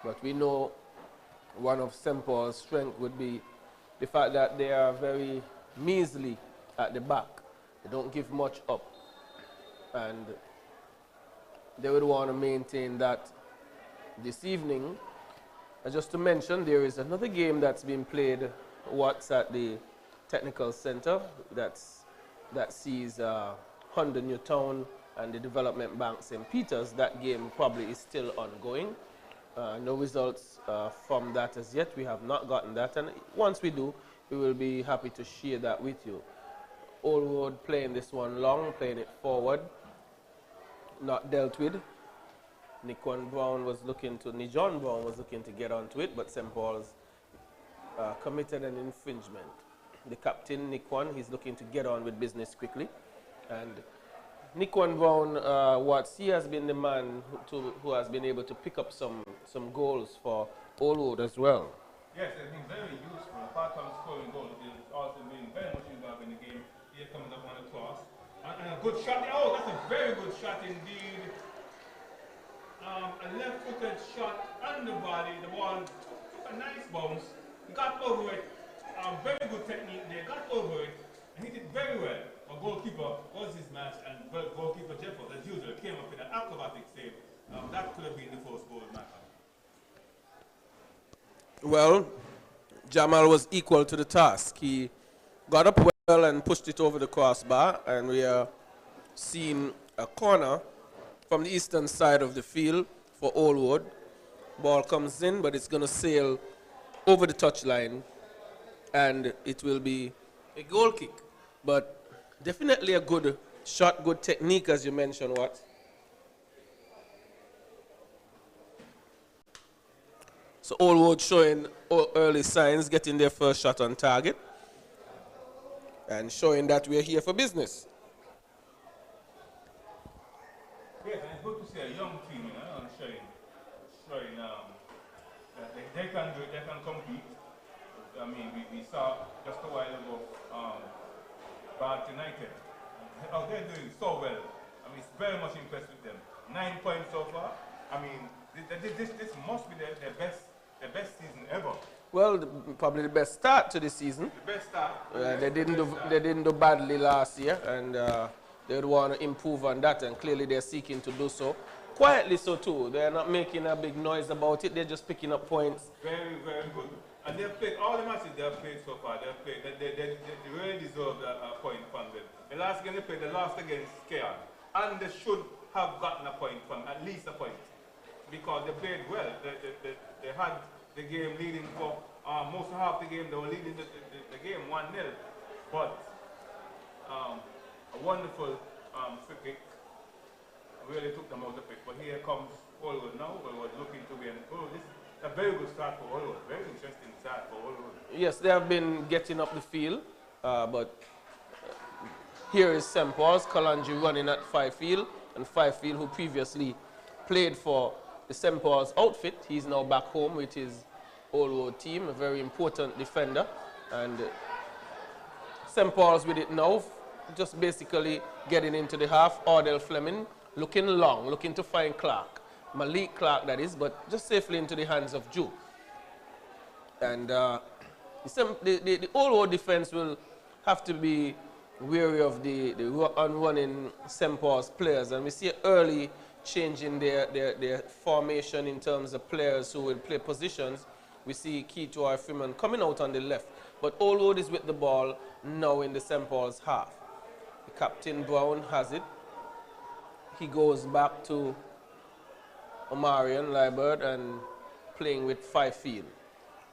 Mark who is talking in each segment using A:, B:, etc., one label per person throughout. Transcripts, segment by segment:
A: But we know one of St. Paul's strength would be the fact that they are very measly at the back. They don't give much up. And they would want to maintain that this evening. And just to mention, there is another game that's being played at the Technical Center that sees Honda Newtown and the Development Bank St. Peter's. That game probably is still ongoing. No results from that as yet. We have not gotten that, and once we do, we will be happy to share that with you. Old Road playing this one long, playing it forward, not dealt with. Nijon Brown was looking to get onto it, but St. Paul's committed an infringement. The captain, Nijon, he's looking to get on with business quickly. And Nijon Brown, he has been the man who has been able to pick up some goals for Old Road as well.
B: Yes, it's been very useful. Apart from scoring goals, he's also been very much involved in the game. Here coming up on the cross. And a good shot. Oh, that's a very good shot indeed. A left-footed shot on the body. The ball took a nice bounce. Got over it. Very good technique there. Got over it and hit it very well. Our goalkeeper was his match, and goalkeeper Jeffers, as usual, came up with an acrobatic save. That could have been the first goal match.
A: Well, Jamal was equal to the task. He got up well and pushed it over the crossbar, and we are seeing a corner from the eastern side of the field for Old Road. Ball comes in, but it's going to sail over the touchline, and it will be a goal kick. But definitely a good shot, good technique, as you mentioned, What? So Old Road showing early signs, getting their first shot on target, and showing that we're here for business.
B: Yes, and it's good to see a young team, showing that they can do it, they can compete. I mean, we saw just a while ago Bath United. Oh, they're doing so well. I mean, it's very much impressed with them. 9 points so far. I mean, this must be their best season ever.
A: Well, probably the best start to the season.
B: The best start.
A: They didn't do badly last year, and they would want to improve on that, and clearly they're seeking to do so. Quietly so too. They're not making a big noise about it. They're just picking up points.
B: Very, very good. And they've played all the matches they have played so far. They really deserve a point from them. The last game they played, they lost against Scare, and they should have gotten a point from, at least a point, because they played well. They had the game leading for most of half the game. They were leading the game 1-0, but a wonderful free kick really took them out of it. But here comes Old Road now. Old Road looking to be this is a very good start for Old Road. Very interesting start for Old Road.
A: Yes, they have been getting up the field, but here is St. Paul's. Kalanji running at Fifield, and Fifield, who previously played for the St. Paul's outfit, he's now back home with his Old Road team, a very important defender. And St. Paul's with it now, just basically getting into the half. Ardell Fleming looking long, looking to find Clark. Malik Clark, that is, but just safely into the hands of Joe. And the Old Road defense will have to be wary of the running St. Paul's players. And we see early change in their formation in terms of players who will play positions. We see Keto Freeman coming out on the left. But Old Road is with the ball now in the St. Paul's half. The captain Brown has it. He goes back to Omarion Liebert and playing with Fifield.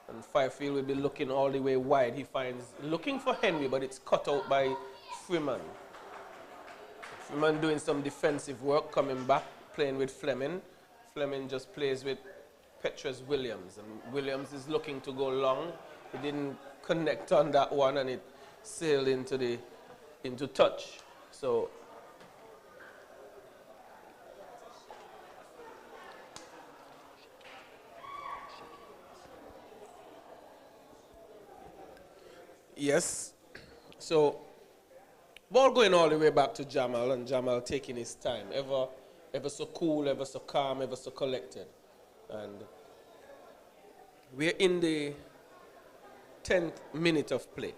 A: And Fifield will be looking all the way wide. He finds, looking for Henry, but it's cut out by Freeman. Freeman doing some defensive work, coming back, playing with Fleming. Fleming just plays with Petrus Williams. And Williams is looking to go long. He didn't connect on that one, and it sailed into touch. So yes. So ball going all the way back to Jamal, and Jamal taking his time. Ever so cool, ever so calm, ever so collected. And We're in the 10th minute of play.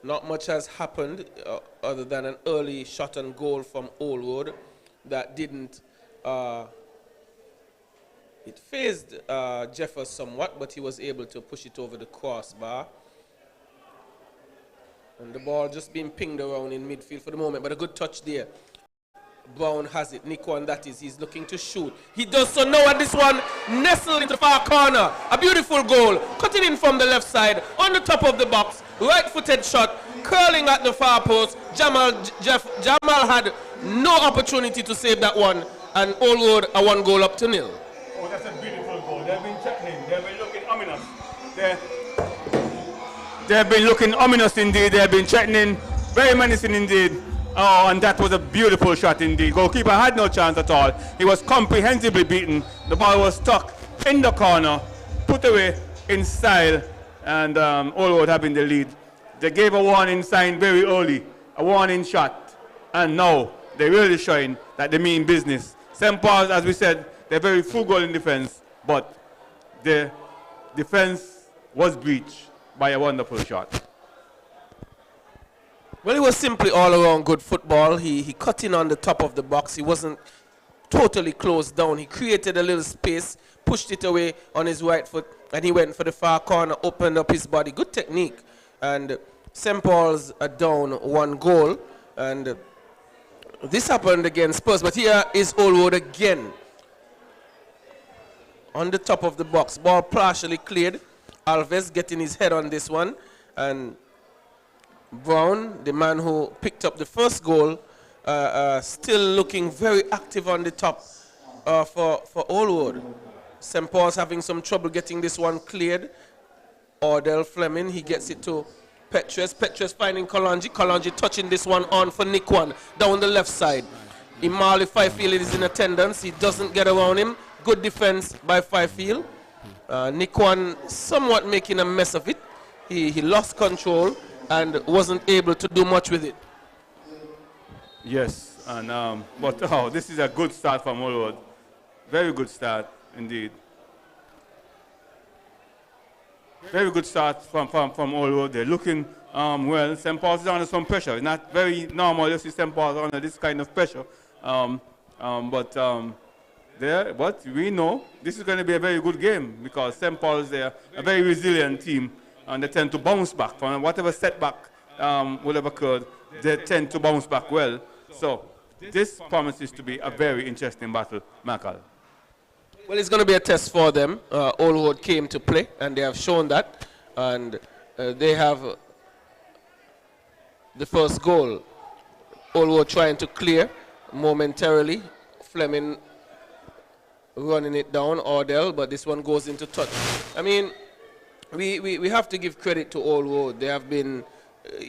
A: Not much has happened other than an early shot and goal from Allwood that didn't, it phased Jeffers somewhat, but he was able to push it over the crossbar. And the ball just being pinged around in midfield for the moment, but a good touch there. Brown has it, Nico, and that is, he's looking to shoot. He does so now, and this one nestled into the far corner. A beautiful goal, cutting in from the left side, on the top of the box, right-footed shot, curling at the far post. Jamal had no opportunity to save that one, and Allwood a 1-goal-up-to-0.
B: Oh, that's a beautiful goal. They've been threatening, they've been looking ominous. They've been looking ominous indeed, they've been threatening, very menacing indeed. Oh, and that was a beautiful shot indeed. Goalkeeper had no chance at all. He was comprehensively beaten. The ball was stuck in the corner, put away in style, and Allwood having the lead. They gave a warning sign very early, a warning shot, and now they're really showing that they mean business. St. Paul's, as we said, they're very frugal in defense, but the defense was breached by a wonderful shot.
A: Well, it was simply all-around good football. He cut in on the top of the box. He wasn't totally closed down. He created a little space, pushed it away on his right foot, and he went for the far corner, opened up his body. Good technique. And St. Paul's are down 1 goal. And this happened against Spurs, but here is Allwood again. On the top of the box. Ball partially cleared. Alves getting his head on this one. And Brown, the man who picked up the first goal, still looking very active on the top for Allwood. St. Paul's having some trouble getting this one cleared. Ordell Fleming, he gets it to Petrus. Petrus finding Kalonji. Kalonji touching this one on for Nick One down the left side. Imali Fifield is in attendance. He doesn't get around him. Good defense by Fifield. Nick One somewhat making a mess of it. He lost control and wasn't able to do much with it.
B: Yes, and but this is a good start from Allwood. Very good start indeed. Very good start from Allwood. They're looking well. St. Paul's is under some pressure. It's not very normal to see St. Paul's under this kind of pressure. But we know this is going to be a very good game because St. Paul's, they're a very resilient team. And they tend to bounce back from whatever setback would have occurred. They tend to bounce back well. So this promises to be a very interesting battle, Michael.
A: Well, it's going to be a test for them. Allwood came to play, and they have shown that. And they have the first goal. Allwood trying to clear momentarily. Fleming running it down, Ordell, but this one goes into touch. I mean, we have to give credit to Allwood. They have been,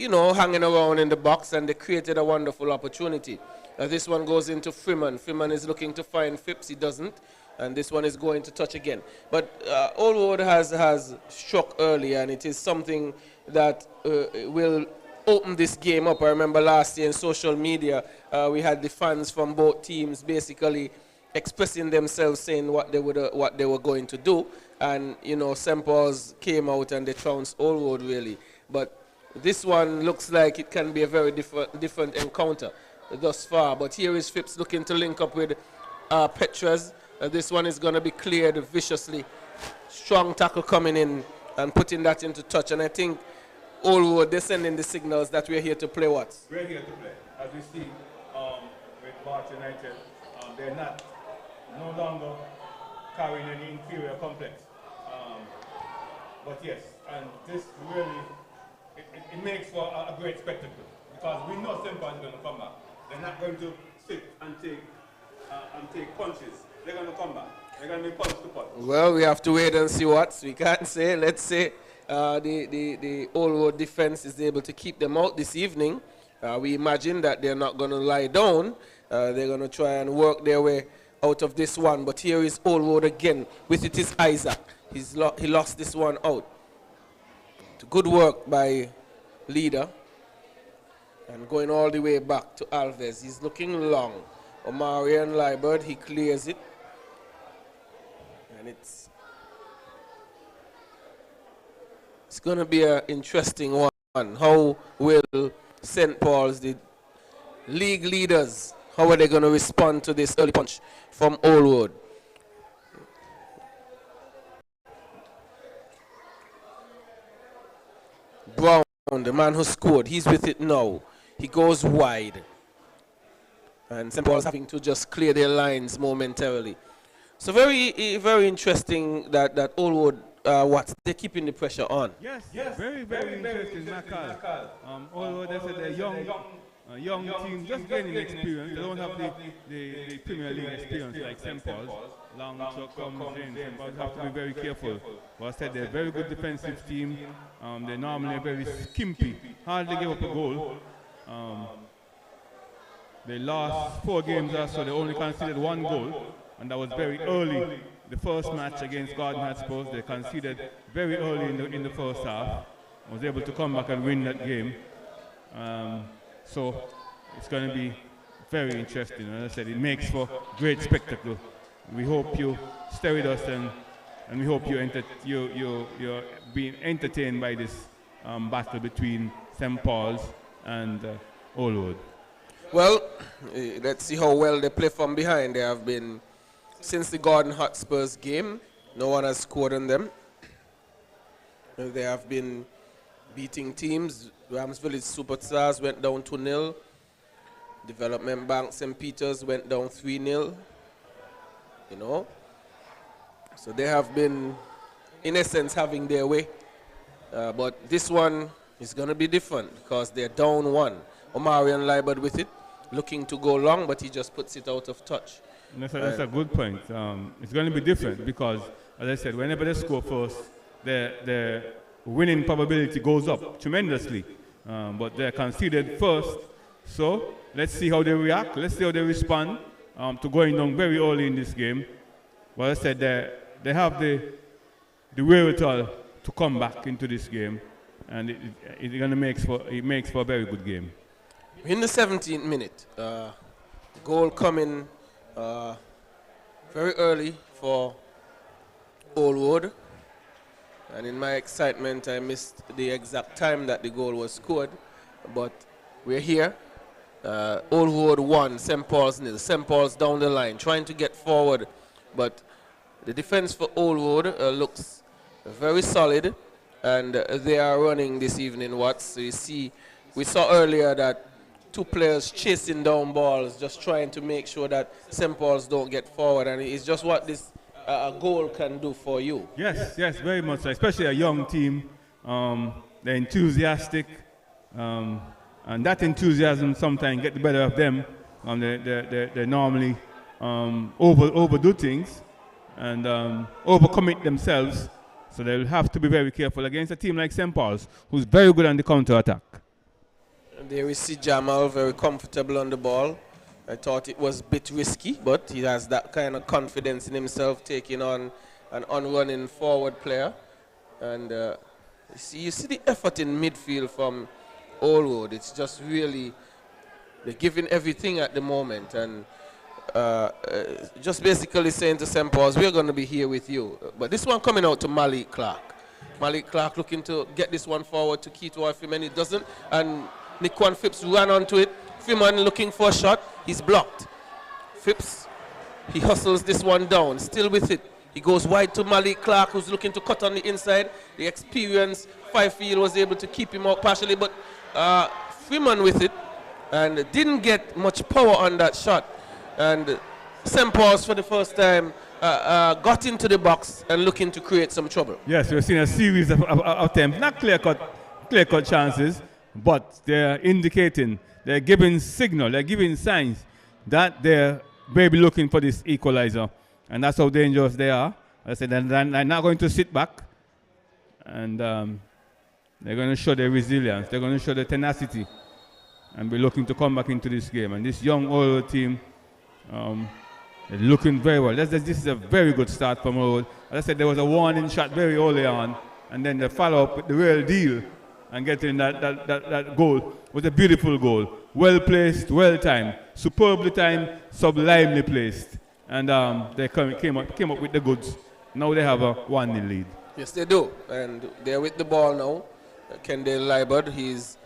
A: hanging around in the box, and they created a wonderful opportunity. This one goes into Freeman. Freeman is looking to find Phipps. He doesn't. And this one is going to touch again. But Allwood has struck early, and it is something that will open this game up. I remember last year in social media, we had the fans from both teams basically expressing themselves, saying what they were going to do. And, St. Paul's came out and they trounced Allwood, really. But this one looks like it can be a very different encounter thus far. But here is Phipps looking to link up with Petrus. This one is going to be cleared viciously. Strong tackle coming in and putting that into touch. And I think Allwood, they're sending the signals that we're here to play what?
B: We're here to play. As we see with March United, they're no longer carrying any inferior complex. But yes, and this really, it makes for a great spectacle because we know St. Paul's is going to come back. They're not going to sit and take punches. They're going to come back. They're going to be punch to punch.
A: Well, we have to wait and see what. We can't say. Let's say the Allwood defense is able to keep them out this evening. We imagine that they're not going to lie down. They're going to try and work their way out of this one. But here is Allwood again. With it is Isaac. He lost this one out. Good work by Leader. And going all the way back to Alves. He's looking long. Omarion Liebert, he clears it. And it's It's going to be an interesting one. How will St. Paul's, the league leaders, how are they going to respond to this early punch from Allwood? Brown, the man who scored, he's with it now. He goes wide. And St. Paul's having to just clear their lines momentarily. So very, very interesting that Allwood, they're keeping the pressure on.
C: Yes, very, very interesting, Michael. Although they said they're young team, just gaining experience. They don't have the Premier League experience like St. Paul's. Long truck comes in, St. Paul's have to be very careful. But I said they're a very good defensive team. They're normally very skimpy, hardly give up a goal. They lost 4 games or so, they only conceded 1 goal. And that was very early. The first match against Garden Hotspurs, they conceded very early in the first half. Was able to come back and win that game. So it's going to be very interesting. As I said, it makes for great spectacle. We hope you stay with us and we hope you're being entertained by this battle between St. Paul's and Allwood. Well,
A: let's see how well they play from behind. They have been, since the Garden Hotspurs game, no one has scored on them. They have been beating teams. Rams Village Superstars went down 2-0. Development Bank St. Peter's went down 3-0. You know? So they have been, in essence, having their way. But this one is going to be different because they're down 1. Omarion Libert with it, looking to go long, but he just puts it out of touch.
C: That's a good point. It's going to be different because, as I said, whenever they score first, the winning probability goes up tremendously. But they're conceded first, so let's see how they react. Let's see how they respond to going down very early in this game. Well, I said they have the wherewithal to come back into this game, and it's going to makes for a very good game.
A: In the 17th minute, goal coming very early for Allwood, and in my excitement I missed the exact time that the goal was scored, but we're here. Allwood 1, St. Paul's 0. St. Paul's down the line trying to get forward, but the defense for Allwood looks very solid, and they are running this evening. So you see, we saw earlier that 2 players chasing down balls, just trying to make sure that St. Paul's don't get forward, and it's just what this goal can do for you.
C: Yes, very much so, especially a young team. They're enthusiastic, and that enthusiasm sometimes gets the better of them. They normally overdo things and overcommit themselves, so they'll have to be very careful against a team like St. Paul's, who's very good on the counter-attack.
A: There we see Jamal very comfortable on the ball. I thought it was a bit risky, but he has that kind of confidence in himself, taking on an on-running forward player. And you see the effort in midfield from Allwood. It's just really, they're giving everything at the moment. And just basically saying to St. Paul's, we're going to be here with you. But this one coming out to Malik Clark. Malik Clark looking to get this one forward to Keto Freeman. He doesn't. And Nikwan Phipps ran onto it. Freeman looking for a shot. He's blocked. Phipps, he hustles this one down. Still with it. He goes wide to Malik Clark, who's looking to cut on the inside. The experienced Fifield was able to keep him out partially, but Freeman with it and didn't get much power on that shot. And St. Paul's for the first time got into the box and looking to create some trouble.
C: Yes, we've seen a series of attempts, not clear-cut chances, but they're indicating, they're giving signal, they're giving signs that they're maybe looking for this equalizer. And that's how dangerous they are. I said they're not going to sit back, and they're going to show their resilience, they're going to show their tenacity, and be looking to come back into this game. And this young Allwood team, they're looking very well. This is a very good start from Allwood. As I said, there was a warning shot very early on, and then the follow-up with the real deal and getting that goal was a beautiful goal. Well placed, well timed, superbly timed, sublimely placed. And they came up with the goods. Now they have a 1-0 lead.
A: Yes, they do. And they're with the ball now. Kendall Liebert, he's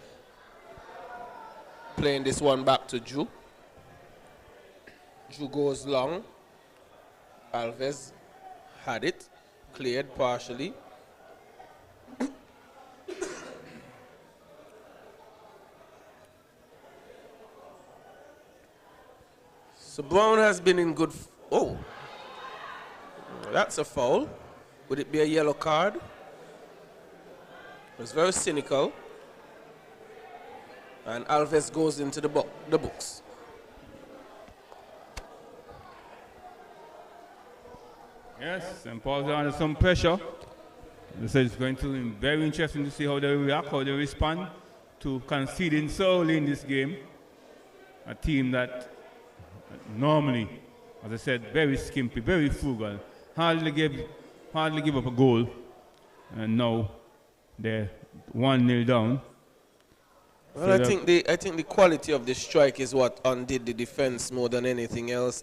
A: playing this one back to Drew. Drew goes long. Alves had it, cleared partially. So Brown has been in good. Oh, that's a foul. Would it be a yellow card? It was very cynical. And Alves goes into the books.
C: Yes, St. Paul's are under some pressure. So it's going to be very interesting to see how they react, how they respond to conceding so early in this game. A team that normally, as I said, very skimpy, very frugal, hardly give up a goal, and now they're 1-0 down.
A: Well, I think the quality of the strike is what undid the defense more than anything else.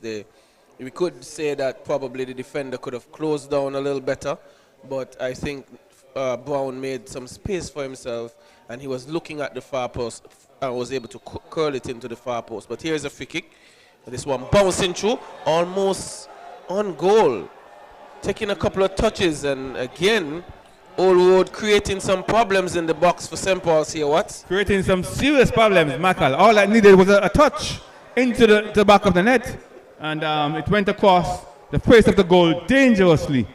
A: We could say that probably the defender could have closed down a little better, but I think Brown made some space for himself, and he was looking at the far post and was able to curl it into the far post. But here's a free kick. This one bouncing through, almost on goal. Taking a couple of touches, and again, Old Road creating some problems in the box for St. Paul's here. What?
C: Creating some serious problems, Michael. All I needed was a touch into the back of the net, and it went across the face of the goal dangerously,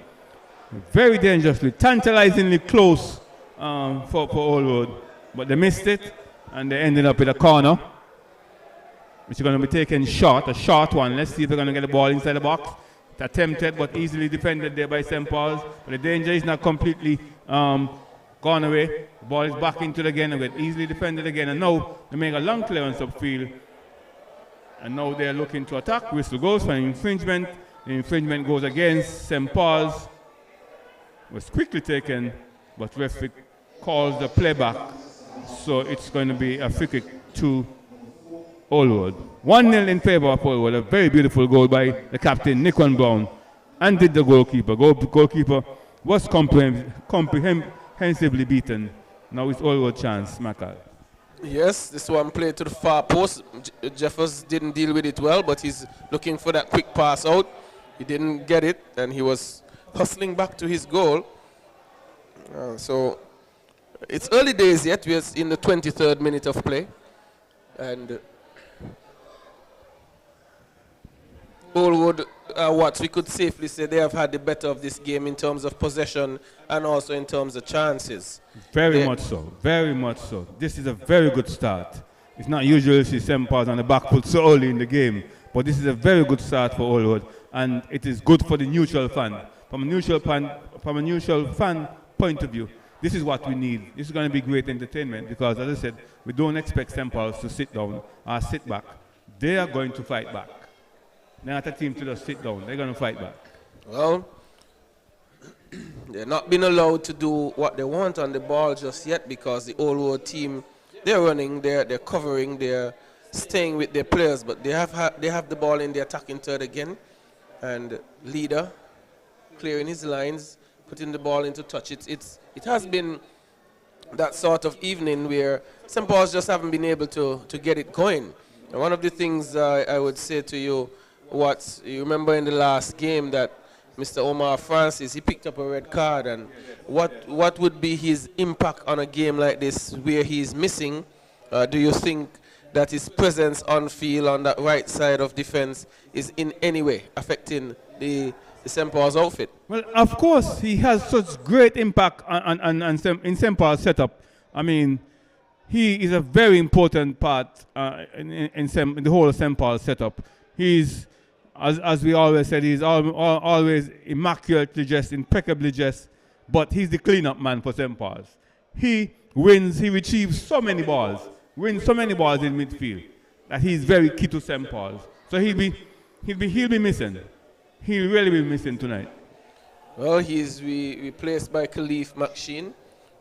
C: very dangerously, tantalizingly close for Old Road. But they missed it, and they ended up with a corner, which is going to be taken short, a short one. Let's see if they're going to get the ball inside the box. It's attempted, but easily defended there by St. Paul's. But the danger is not completely gone away. The ball is back into the again, and get easily defended again. And now they make a long clearance upfield. And now they're looking to attack. Whistle goes for an infringement. The infringement goes against St. Paul's. Was quickly taken, but referee calls the playback. So it's going to be a free kick to Old Road. 1-0 in favor of Old Road. A very beautiful goal by the captain, Nikon Brown, and did the goalkeeper. Goalkeeper was comprehensively beaten. Now it's Old Road chance, Michael.
A: Yes, this one played to the far post. Jeffers didn't deal with it well, but he's looking for that quick pass out. He didn't get it, and he was hustling back to his goal. So it's early days yet. We're in the 23rd minute of play. And Old Road, what we could safely say, they have had the better of this game in terms of possession and also in terms of chances.
C: Very much so, very much so. This is a very good start. It's not usual to see St. Paul's on the back foot so early in the game, but this is a very good start for Old Road, and it is good for the neutral fan. From a neutral fan point of view, this is what we need. This is going to be great entertainment because, as I said, we don't expect St. Paul's to sit down or sit back. They are going to fight back. They're not a team to just sit down. They're going to fight back.
A: Well, they're not being allowed to do what they want on the ball just yet because the Old Road team, they're running, they're covering, they're staying with their players, but they have the ball in the attacking third again. And Leader clearing his lines, putting the ball into touch. It has been that sort of evening where St. Paul's just haven't been able to get it going. And one of the things I would say to you, you remember in the last game that Mr. Omar Francis, he picked up a red card, and what would be his impact on a game like this where he's missing? Do you think that his presence on field on that right side of defense is in any way affecting the St. Paul's outfit?
C: Well, of course, he has such great impact in St. Paul's setup. I mean, he is a very important part in the whole of St. Paul's setup. He's, as we always said, he's always immaculately dressed, impeccably dressed, but he's the cleanup man for St. Paul's. He retrieves so many balls, wins so many balls in midfield that he's very key to St. Paul's. So he'll be missing. He'll really be missing tonight.
A: Well, he's replaced by Khalif McSheen.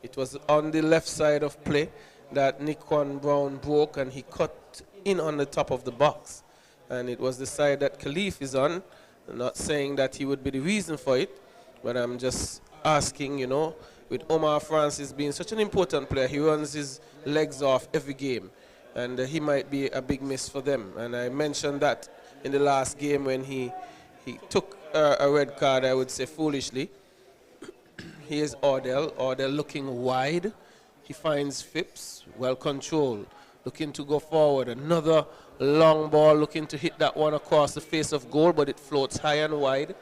A: It was on the left side of play that Nikon Brown broke, and he cut in on the top of the box. And it was the side that Khalif is on. I'm not saying that he would be the reason for it, but I'm just asking, you know, with Omar Francis being such an important player, he runs his legs off every game, and he might be a big miss for them. And I mentioned that in the last game when he took a red card, I would say foolishly. Here's Ordell. Ordell looking wide. He finds Phipps, well controlled, looking to go forward. Another long ball, looking to hit that one across the face of goal, but it floats high and wide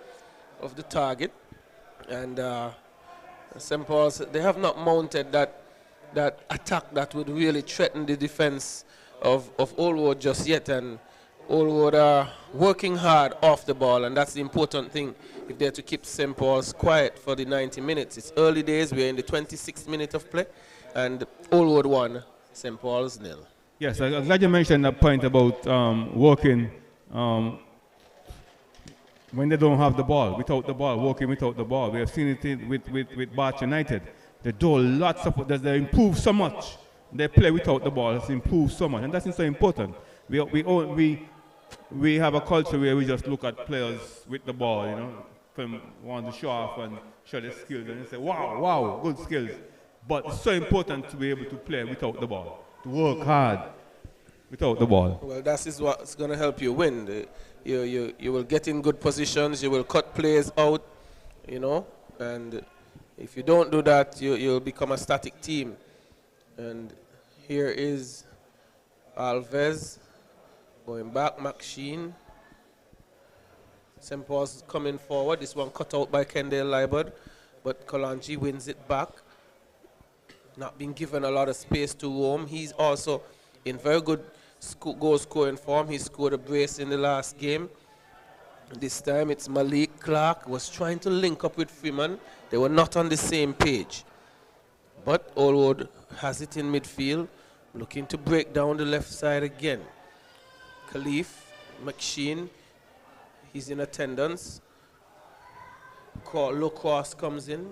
A: of the target. And St. Paul's, they have not mounted that attack that would really threaten the defense of Oldwood just yet. And Oldwood are working hard off the ball, and that's the important thing if they're to keep St. Paul's quiet for the 90 minutes. It's early days. We're in the 26th minute of play, and Oldwood 1, St. Paul's 0.
C: Yes, I'm glad you mentioned that point about working when they don't have the ball, without the ball, working without the ball. We have seen it with Bath United. They do lots of, they improve so much. They play without the ball, it's improved so much, and that's so important. We have a culture where we just look at players with the ball, you know, from want to show off and show their skills, and they say, wow, good skills. But it's so important to be able to play without the ball, to work hard without the ball.
A: Well, that is what's going to help you win. You will get in good positions, you will cut players out, you know, and if you don't do that, you'll become a static team. And here is Alves going back, Maxine. St. Paul's coming forward. This one cut out by Kendall Liebert, but Kalanji wins it back. Not being given a lot of space to roam. He's also in very good goal scoring form. He scored a brace in the last game. This time it's Malik Clark was trying to link up with Freeman. They were not on the same page. But Oldwood has it in midfield, looking to break down the left side again. Khalif, McSheen, he's in attendance. Low cross comes in.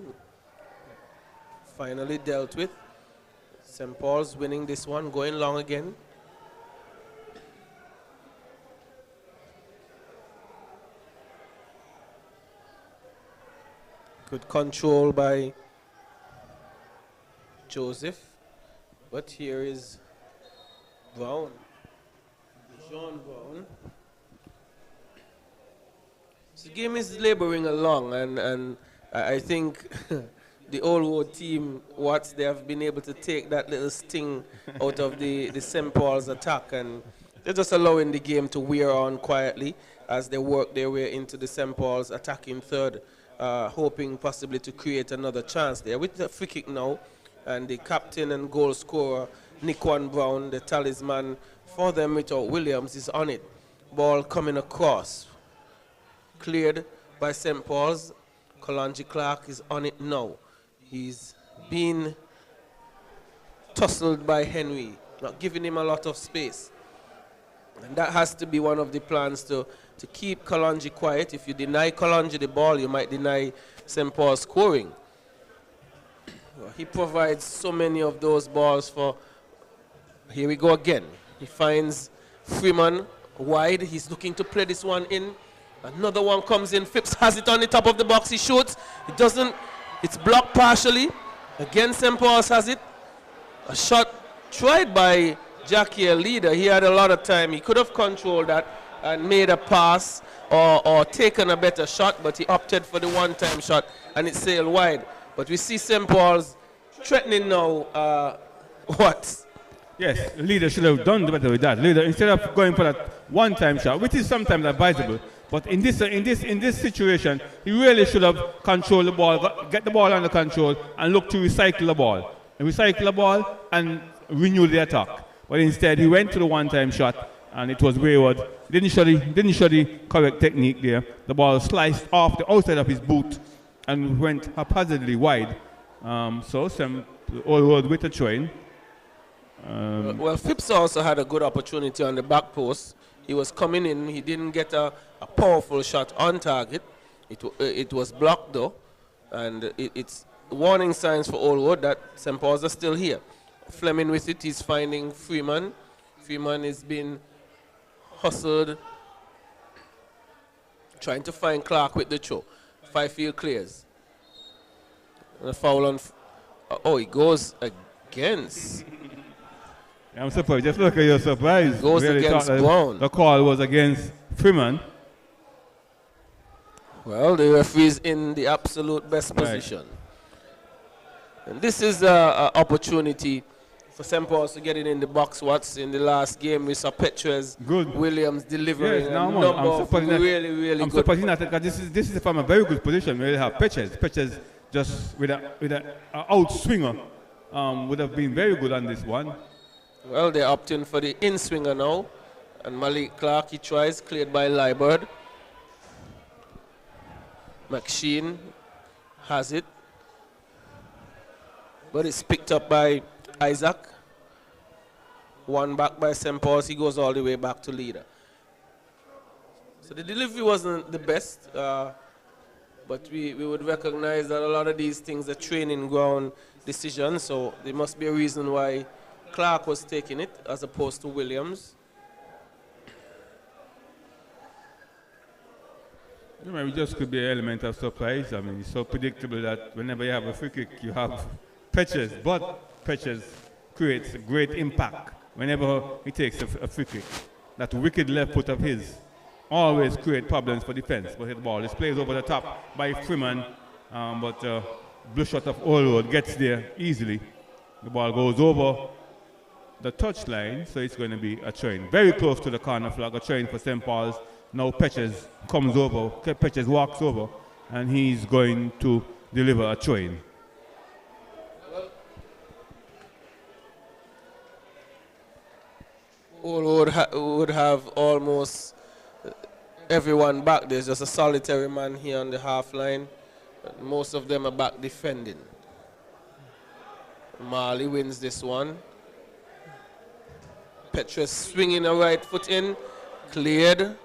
A: Finally dealt with. St. Paul's winning this one, going long again. Good control by Joseph. But here is Brown. John Brown. So the game is laboring along, and I think the Oldwood team, they have been able to take that little sting out of the St. Paul's attack, and they're just allowing the game to wear on quietly as they work their way into the St. Paul's attacking third, hoping possibly to create another chance there. With the free kick now, and the captain and goal scorer, Nickwan Brown, the talisman for them without Williams, is on it. Ball coming across. Cleared by St. Paul's. Kalanji Clark is on it now. He's been tussled by Henry, not giving him a lot of space. And that has to be one of the plans to keep Kalanji quiet. If you deny Kalanji the ball, you might deny St. Paul scoring. He provides so many of those balls for... Here we go again. He finds Freeman wide. He's looking to play this one in. Another one comes in. Phipps has it on the top of the box. He shoots. It doesn't. It's blocked partially. Again, St. Paul's has it. A shot tried by Jackie, a leader. He had a lot of time. He could have controlled that and made a pass or taken a better shot, but he opted for the one-time shot, and it sailed wide. But we see St. Paul's threatening now. What?
C: Yes, the leader should have done better with that. Leader, instead of going for that one-time shot, which is sometimes advisable, but in this situation, he really should have controlled the ball, get the ball under control, and look to recycle the ball. And recycle the ball and renew the attack. But instead, he went to the one-time shot, and it was wayward. Didn't show the correct technique there. The ball sliced off the outside of his boot and went haphazardly wide. So some Oldwood with a train.
A: Well, Phipps also had a good opportunity on the back post. He was coming in. He didn't get a powerful shot on target. It was blocked, though. And it's warning signs for Oldwood that St. Paul's are still here. Fleming with it. He's finding Freeman. Freeman is being hustled. Trying to find Clark with the throw. Five field clears. And a foul on. Oh, he goes against.
C: I'm surprised. Just look at your surprise.
A: Goes
C: really
A: against Brown.
C: The call was against Freeman.
A: Well, the referee is in the absolute best position. And this is an opportunity for St. Paul's to get it in the box. What's in the last game, we saw Petres Williams delivering a number of really
C: I'm
A: good.
C: surprised not because this is from a very good position. We really have Petres. Petres just with a out swinger would have been very good on this one.
A: Well, they're opting for the in swinger now, and Malik Clark, he tries, cleared by Liebert. McSheen has it, but it's picked up by Isaac. One back by St. Paul's, he goes all the way back to leader. So the delivery wasn't the best, but we would recognize that a lot of these things are training ground decisions, so there must be a reason why Clark was taking it as opposed to Williams.
C: It just could be an element of surprise. I mean, it's so predictable that whenever you have a free kick, you have Petres, but Petres creates a great impact whenever he takes a free kick. That wicked left foot of his always create problems for defense, but his ball is played over the top by Freeman, but blue shot of Horfords gets there easily. The ball goes over the touchline, so it's going to be a train. Very close to the corner flag, a train for St. Paul's. Now Petres comes over, Petres walks over, and he's going to deliver a train.
A: Would have almost everyone back. There's just a solitary man here on the half line. Most of them are back defending. Marley wins this one. Petres swinging a right foot in, cleared.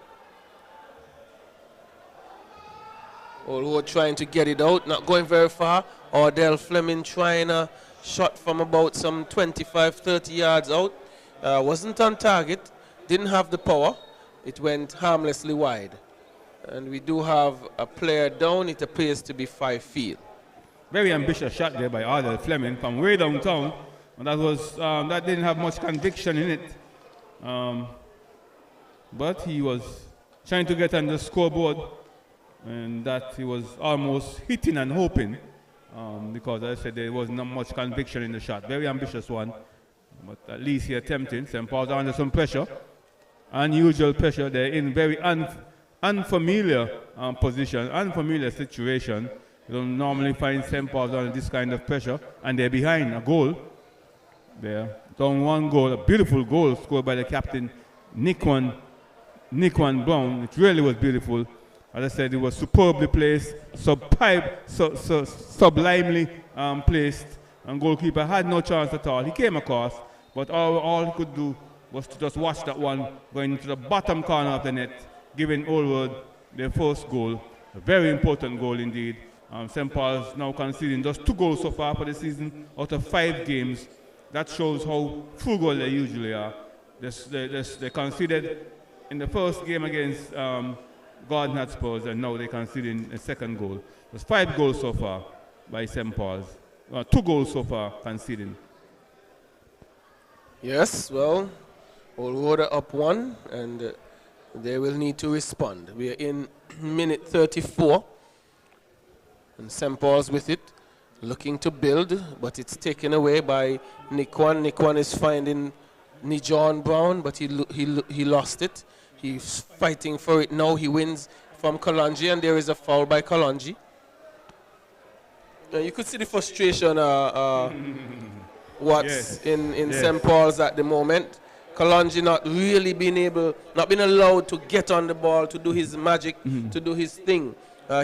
A: Horfords trying to get it out, not going very far. Ordell Fleming trying a shot from about some 25-30 yards out. Wasn't on target, didn't have the power. It went harmlessly wide. And we do have a player down. It appears to be 5 feet.
C: Very ambitious shot there by Ordell Fleming from way downtown. And that didn't have much conviction in it. But he was trying to get on the scoreboard, and that he was almost hitting and hoping, because as I said, there was not much conviction in the shot. Very ambitious one, but at least he attempted. St. Paul's are under some pressure, unusual pressure. They're in very unfamiliar position, unfamiliar situation. You don't normally find St. Paul's under this kind of pressure, and they're behind a goal. They're down 1 goal, a beautiful goal scored by the captain, Nikwan Brown. It really was beautiful. As I said, it was superbly placed, sublimely placed, and goalkeeper had no chance at all. He came across, but all he could do was to just watch that one going into the bottom corner of the net, giving Horfords their first goal. A very important goal indeed. St. Paul's now conceding just 2 goals so far for the season out of 5 games. That shows how frugal they usually are. They conceded in the first game against Gordon Hotspurs, and now they conceded a second goal. There's 5 goals so far by St. Paul's. 2 goals so far conceding.
A: Yes, well, Horfords are up 1, and they will need to respond. We are in minute 34, and St. Paul's with it, looking to build, but it's taken away by Nikwan. Nikwan is finding Nijon Brown, but he lost it. He's fighting for it now. He wins from Kalonji, and there is a foul by Kalonji. You could see the frustration what's in St. Paul's at the moment. Kalonji not really not been allowed to get on the ball, to do his magic, to do his thing.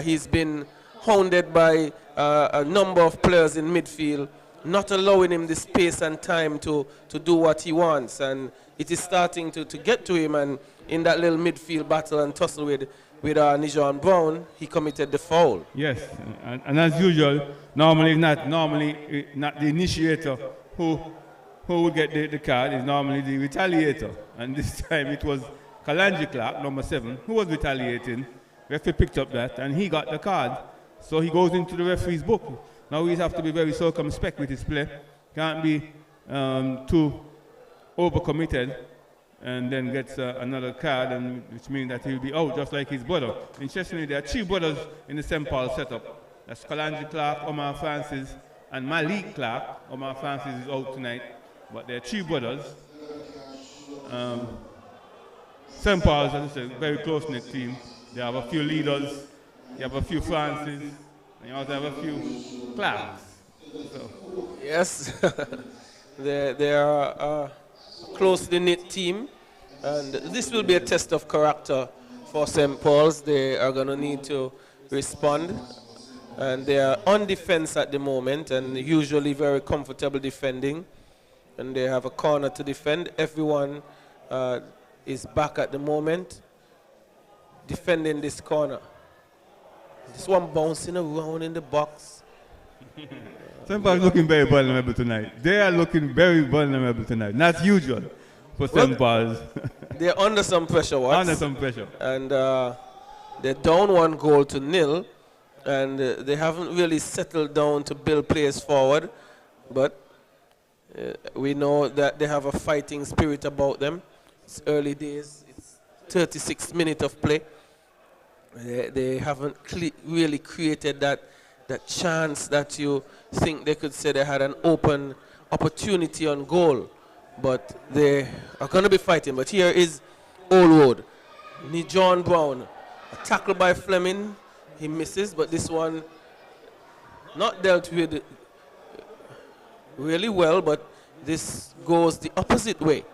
A: He's been hounded by a number of players in midfield, not allowing him the space and time to do what he wants. And it is starting to get to him, and in that little midfield battle and tussle with Nijon Brown, he committed the foul.
C: Yes, and as usual, normally not the initiator who would get the card, is normally the retaliator. And this time it was Kalonji Clark, number 7, who was retaliating. Referee picked up that, and he got the card. So he goes into the referee's book. Now we have to be very circumspect with his play. Can't be too overcommitted and then gets another card, and which means that he'll be out just like his brother. Interestingly, there are 3 brothers in the St. Paul setup. That's Kalanji Clark, Omar Francis, and Malik Clark. Omar Francis is out tonight, but there are 3 brothers. St. Paul's, as I said, very close-knit team. They have a few leaders, you have a few Francis, and you also have a few Clarks. So.
A: Yes, they are a closely knit team, and this will be a test of character for St. Paul's. They are going to need to respond, and they are on defense at the moment, and usually very comfortable defending, and they have a corner to defend. Everyone is back at the moment, defending this corner. This one bouncing around in the box.
C: St. Paul's looking very vulnerable tonight. They are looking very vulnerable tonight. Not usual for St. Paul's.
A: They're under some pressure, Watts.
C: Under some pressure.
A: And they're down 1-0, and they haven't really settled down to build players forward. But we know that they have a fighting spirit about them. It's early days. It's 36 minutes of play. They haven't really created that chance that you think they could say they had an open opportunity on goal. But they are going to be fighting. But here is Old Road. Need John Brown. A tackle by Fleming. He misses, but this one not dealt with really well, but this goes the opposite way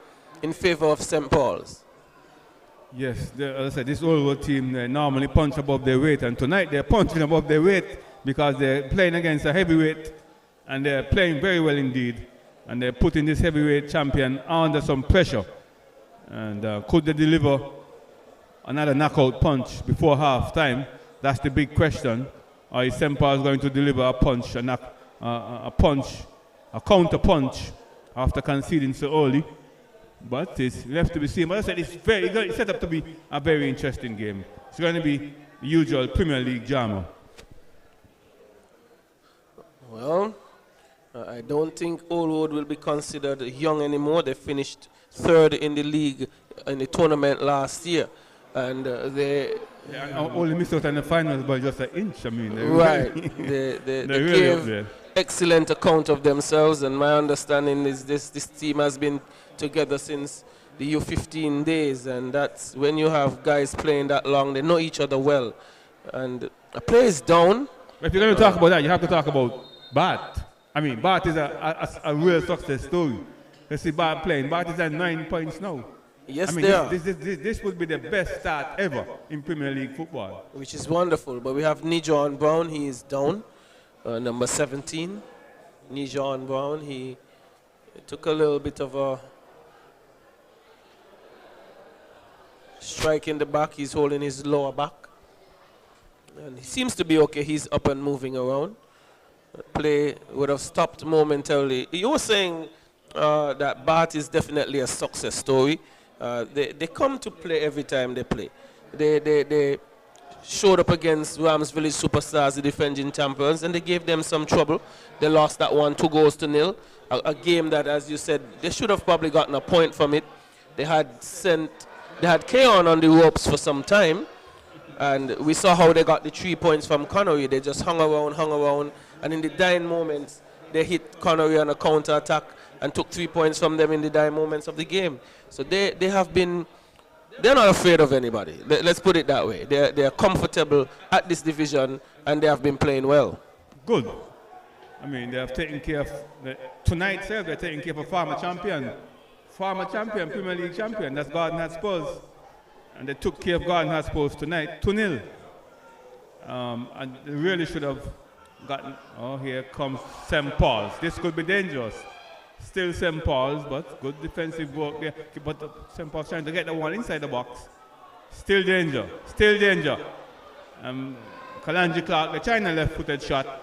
A: in favor of St. Paul's.
C: Yes, as I said, this Old Road team normally punch above their weight, and tonight they're punching above their weight because they're playing against a heavyweight, and they're playing very well indeed, and they're putting this heavyweight champion under some pressure. And could they deliver another knockout punch before half time? That's the big question. Or is St. Paul's going to deliver a punch, a counter punch after conceding so early? But it's left to be seen. But I said it's set up to be a very interesting game. It's going to be the usual Premier League drama.
A: Well, I don't think Old Road will be considered young anymore. They finished 3rd in the league in the tournament last year, and they
C: only missed out on the finals by just an inch. I mean,
A: right?
C: Really,
A: they
C: really
A: gave excellent account of themselves, and my understanding is this team has been together since the U15 days, and that's when you have guys playing that long, they know each other well, and a player is down.
C: If you're going to talk about that, you have to talk about Bart. I mean, Bart is a real success story. Let's see Bart playing. Bart is at 9 points now.
A: Yes,
C: I mean,
A: they are.
C: This would be the best start ever in Premier League football.
A: Which is wonderful, but we have Nijon Brown, he is down, number 17. Nijon Brown, he took a little bit of a strike in the back. He's holding his lower back, and he seems to be okay. He's up and moving around. Play would have stopped momentarily. You were saying that Bart is definitely a success story. They come to play every time they play. They showed up against Rams Village Superstars, the defending champions, and they gave them some trouble. They lost that one 2-0. A game that, as you said, they should have probably gotten a point from it. They had Keon on the ropes for some time, and we saw how they got the 3 points from Connery. They just hung around, and in the dying moments, they hit Connery on a counter-attack and took 3 points from them in the dying moments of the game. So they're not afraid of anybody. Let's put it that way. They're comfortable at this division, and they have been playing well.
C: Good. I mean, they have taken care of, tonight, sir, they're taking care of a former champion, Premier League champion, that's Garden Hotspurs. And they took care of Garden Hotspurs tonight, 2-0. And they really should have gotten, here comes St. Paul's. This could be dangerous. Still St. Paul's, but good defensive work there. But St. Paul's trying to get the one inside the box. Still danger. Kalanji Clark, the China left-footed shot,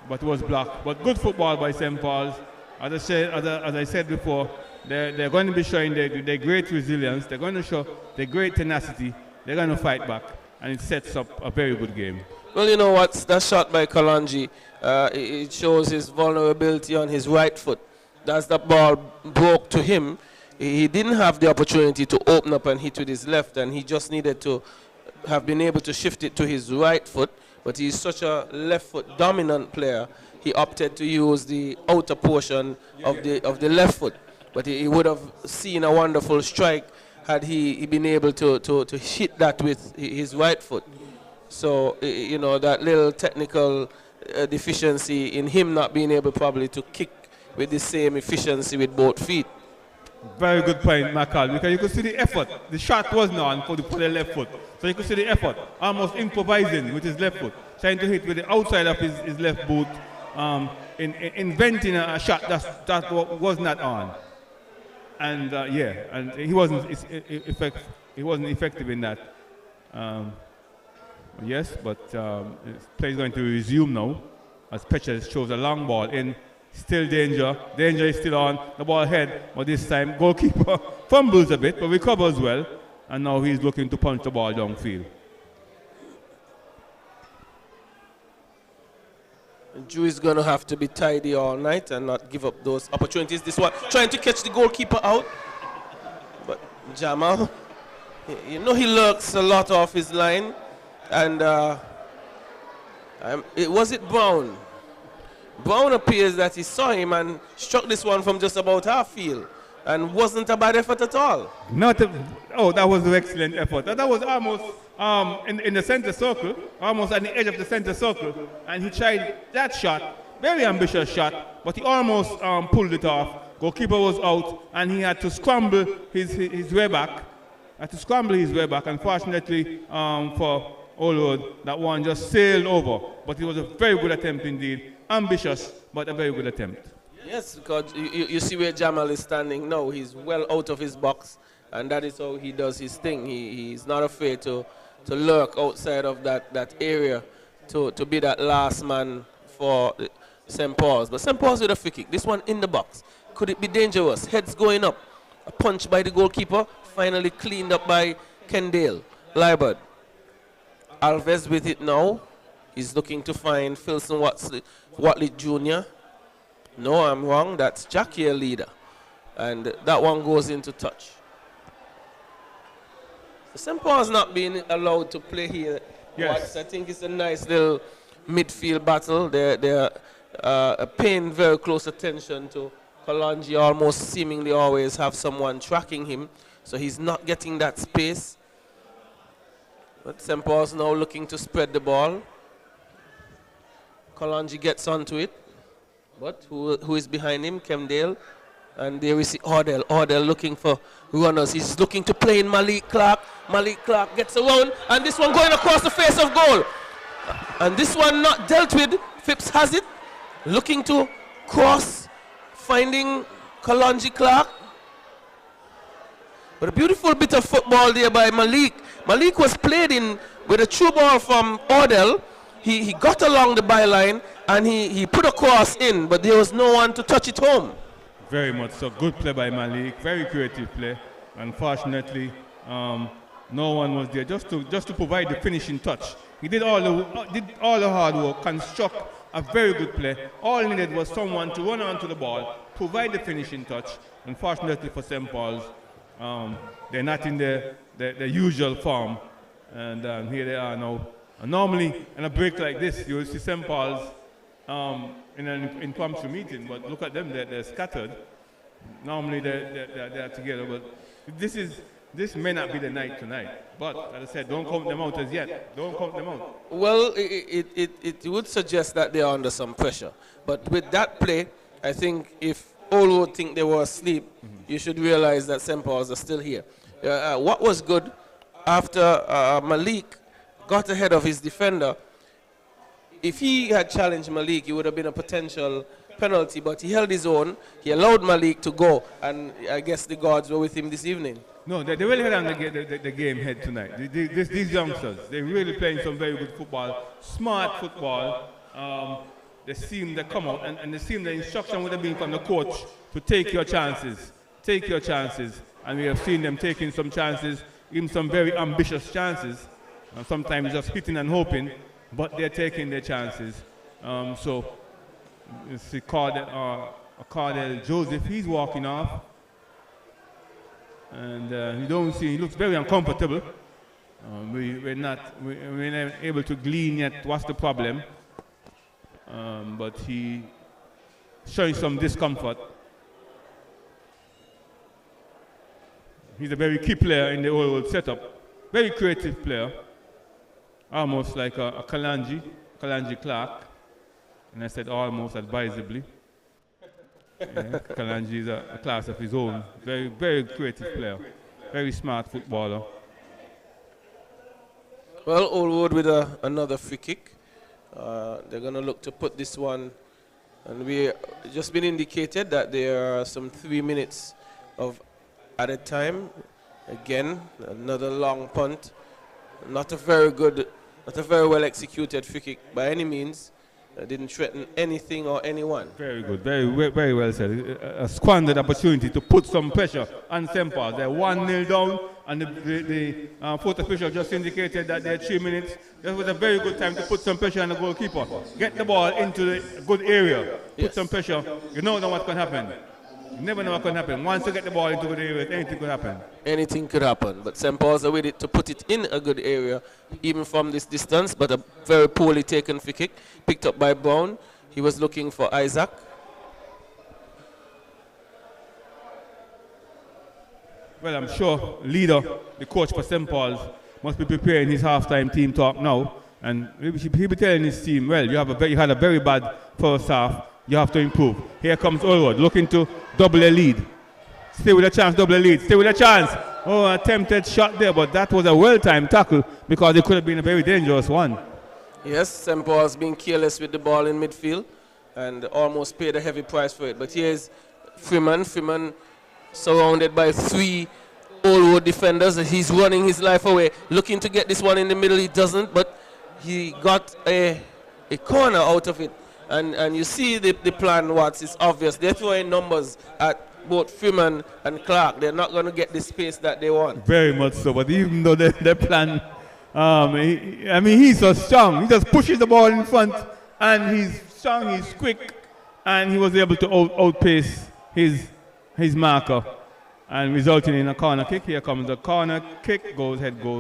C: but was blocked. But good football by St. Paul's. As I said before, they're going to be showing their great resilience. They're going to show their great tenacity. They're going to fight back, and it sets up a very good game.
A: Well, you know what? That shot by Kalanji, It shows his vulnerability on his right foot. As the ball broke to him, he didn't have the opportunity to open up and hit with his left, and he just needed to have been able to shift it to his right foot. But he's such a left foot dominant player, he opted to use the outer portion of the left foot. But he would have seen a wonderful strike had he been able to hit that with his right foot. So, you know, that little technical deficiency in him not being able probably to kick with the same efficiency with both feet.
C: Very good point, Michael, because you could see the effort. The shot wasn't on for the left foot. So you could see the effort, almost improvising with his left foot, trying to hit with the outside of his left boot, inventing a shot that was not on. And and he wasn't effective in that. Yes, but play is going to resume now as Petcher shows a long ball in. Still danger. Danger is still on. The ball head, but this time goalkeeper fumbles a bit, but recovers well. And now he's looking to punch the ball downfield.
A: Drew is going to have to be tidy all night and not give up those opportunities. This one trying to catch the goalkeeper out. But Jamal, you know he lurks a lot off his line. And was it Brown? Brown appears that he saw him and struck this one from just about half field. And wasn't a bad effort at all.
C: That was an excellent effort. That was almost in the center circle, almost at the edge of the center circle. And he tried that shot, very ambitious shot, but he almost pulled it off. Goalkeeper was out, and he had to scramble his way back. Unfortunately for Horfords, that one just sailed over. But it was a very good attempt indeed. Ambitious, but a very good attempt.
A: Yes, because you see where Jamal is standing now. He's well out of his box, and that is how he does his thing. He's not afraid to lurk outside of that area to be that last man for St. Paul's. But St. Paul's with a free kick. This one in the box. Could it be dangerous? Heads going up. A punch by the goalkeeper. Finally cleaned up by Kendale. Liebert. Alves with it now. He's looking to find Filson Watley Jr. No, I'm wrong. That's Jackie, leader. And that one goes into touch. So St. Paul's not being allowed to play here.
C: Yes.
A: I think it's a nice little midfield battle. They're paying very close attention to Kalonji. Almost seemingly always have someone tracking him. So he's not getting that space. But St. Paul's now looking to spread the ball. Kalonji gets onto it. But who is behind him? Kemdale. And there we see Ordell. Ordell looking for runners. He's looking to play in Malik Clark. Malik Clark gets around. And this one going across the face of goal. And this one not dealt with. Phipps has it. Looking to cross. Finding Kalonji Clark. But a beautiful bit of football there by Malik. Malik was played in with a true ball from Ordell. He got along the byline and he put a cross in, but there was no one to touch it home.
C: Very much so. Good play by Malik. Very creative play. Unfortunately, no one was there just to provide the finishing touch. He did all the hard work, construct a very good play. All he needed was someone to run onto the ball, provide the finishing touch. Unfortunately for St. Paul's, they're not in the usual form, and here they are now. Normally, in a break like this, you will see St. Paul's in an impromptu meeting, but look at them, they're scattered. Normally, they're together, but this may not be the night tonight. But, as I said, don't count them out as yet. Don't count them out.
A: Well, it would suggest that they are under some pressure. But with that play, I think if all would think they were asleep, you should realize that St. Paul's are still here. What was good, after Malik got ahead of his defender, if he had challenged Malik, it would have been a potential penalty, but he held his own. He allowed Malik to go, and I guess the gods were with him this evening.
C: No, they really had on the game head tonight. These youngsters, they're really playing some very good football, smart football. They seem to come out, and they seem the instruction would have been from the coach to take your chances. Take your chances. And we have seen them taking some chances, even some very ambitious chances. Sometimes just hitting and hoping, but they're taking their chances. So you see Cardell Joseph, he's walking off. And you don't see, he looks very uncomfortable. We're not able to glean yet what's the problem. But he showing some discomfort. He's a very key player in the old setup. Very creative player. Almost like a Kalanji Clark. And I said almost advisably. Yeah, Kalanji is a class of his own. Very, very creative player. Very smart footballer.
A: Well, Oldwood with another free kick. They're going to look to put this one. And we just been indicated that there are some 3 minutes of added time. Again, another long punt. Not a very well executed free kick by any means. Didn't threaten anything or anyone.
C: Very good, very well said. A squandered opportunity to put some pressure on St. Paul. They're 1-0 down, and the fourth official just indicated that they're 3 minutes. That was a very good time to put some pressure on the goalkeeper. Get the ball into the good area, put some pressure. You know what can happen. You never know what can happen. Once you get the ball into good area, anything could happen.
A: Anything could happen, but St. Paul's are with it to put it in a good area, even from this distance, but a very poorly taken free kick, picked up by Brown. He was looking for Isaac.
C: Well, I'm sure leader, the coach for St. Paul's, must be preparing his halftime team talk now, and he'll be telling his team, well, you had a very bad first half. You have to improve. Here comes Oldwood, looking to double a lead. Stay with a chance, double a lead. Stay with a chance. Oh, attempted shot there, but that was a well-timed tackle because it could have been a very dangerous one.
A: Yes, St. Paul's being careless with the ball in midfield and almost paid a heavy price for it. But here's Freeman. Freeman surrounded by 3 Oldwood defenders. He's running his life away, looking to get this one in the middle. He doesn't, but he got a corner out of it. And you see the plan, Watts, it's obvious. They're throwing numbers at both Freeman and Clark. They're not going to get the space that they want.
C: Very much so, but even though their plan, he's so strong. He just pushes the ball in front, and he's strong, he's quick, and he was able to outpace his marker, and resulting in a corner kick. Here comes the corner kick, head goes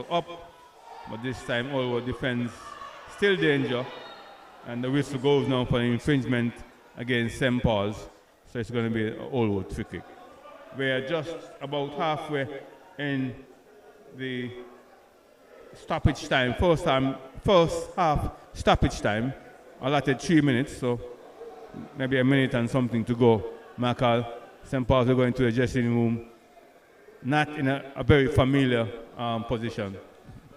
C: up, but this time Oldwood defends, still danger. And the whistle goes now for an infringement against St. Paul's. So it's going to be an Oldwood free kick. We're just about halfway in the stoppage time. First half stoppage time. Allotted 3 minutes, so maybe a minute and something to go. Michael, St. Paul's are going to the dressing room. Not in a very familiar position.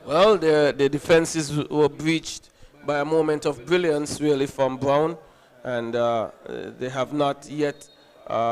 A: Well, the defenses were breached by a moment of brilliance, really, from Brown, and they have not yet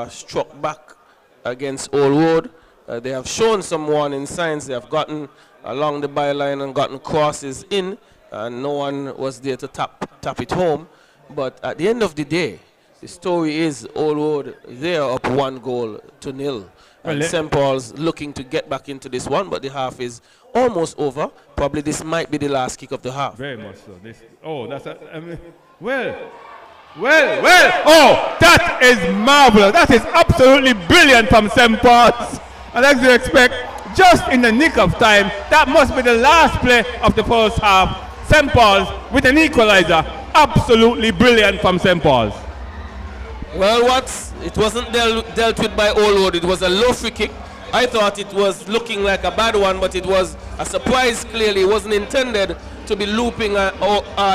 A: struck back against Oldwood. They have shown some warning signs. They have gotten along the byline and gotten crosses in, and no one was there to tap it home. But at the end of the day, the story is Oldwood, they're up 1-0. And St. Paul's looking to get back into this one, but the half is almost over. Probably this might be the last kick of the half.
C: Very much so. That is marvelous. That is absolutely brilliant from St. Paul's. And as you expect, just in the nick of time, that must be the last play of the first half. St. Paul's with an equalizer. Absolutely brilliant from St. Paul's.
A: Well, it wasn't dealt with by Oldwood. It was a low free kick. I thought it was looking like a bad one, but it was a surprise, clearly. It wasn't intended to be looping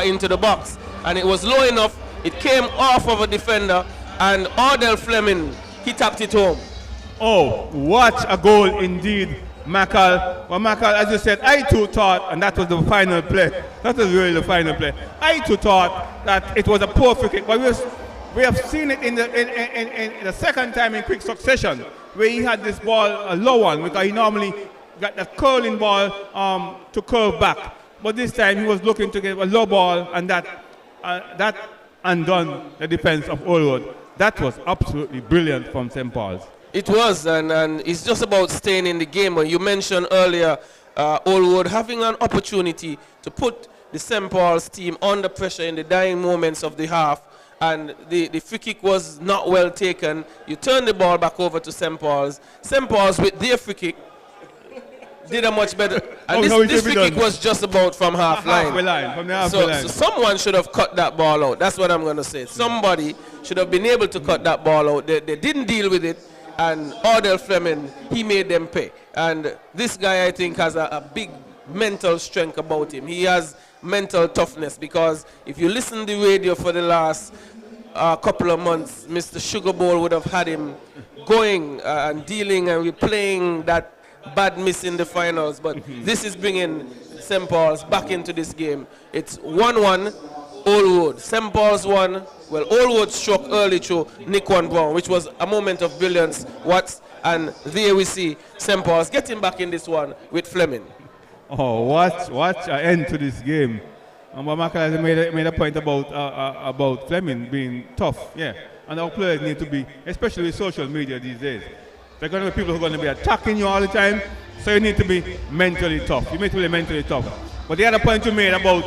A: into the box. And it was low enough. It came off of a defender, and Ardell Fleming, he tapped it home.
C: Oh, what a goal indeed, Macal. Well, Macal, as you said, I too thought, and that was the final play. That was really the final play. I too thought that it was a poor free kick, but we have seen it in the second time in quick succession, where he had this ball, a low one, because he normally got that curling ball to curve back. But this time he was looking to get a low ball, and that undone the defense of Oldwood. That was absolutely brilliant from St. Paul's.
A: It was, and it's just about staying in the game. When you mentioned earlier, Oldwood having an opportunity to put the St. Paul's team under pressure in the dying moments of the half, and the free kick was not well taken. You turn the ball back over to St. Paul's. St. Paul's with their free kick did a much better. And this free kick was just about from half line. So someone should have cut that ball out. That's what I'm going to say. Somebody should have been able to cut that ball out. They didn't deal with it, and Ordell Fleming, he made them pay. And this guy, I think, has a big mental strength about him. He has mental toughness, because if you listen to the radio for the last couple of months, Mr. Sugar Bowl would have had him going and dealing and replaying that bad miss in the finals. But this is bringing St. Paul's back into this game. It's 1-1, Oldwood. St. Paul's won. Well, Oldwood struck early through Nick One Brown, which was a moment of brilliance. And there we see St. Paul's getting back in this one with Fleming.
C: Oh, what an end to this game. And Michael made a point about Fleming being tough, yeah. And our players need to be, especially with social media these days. There are going to be people who are going to be attacking you all the time, so you need to be mentally tough. You need to be mentally tough. But the other point you made about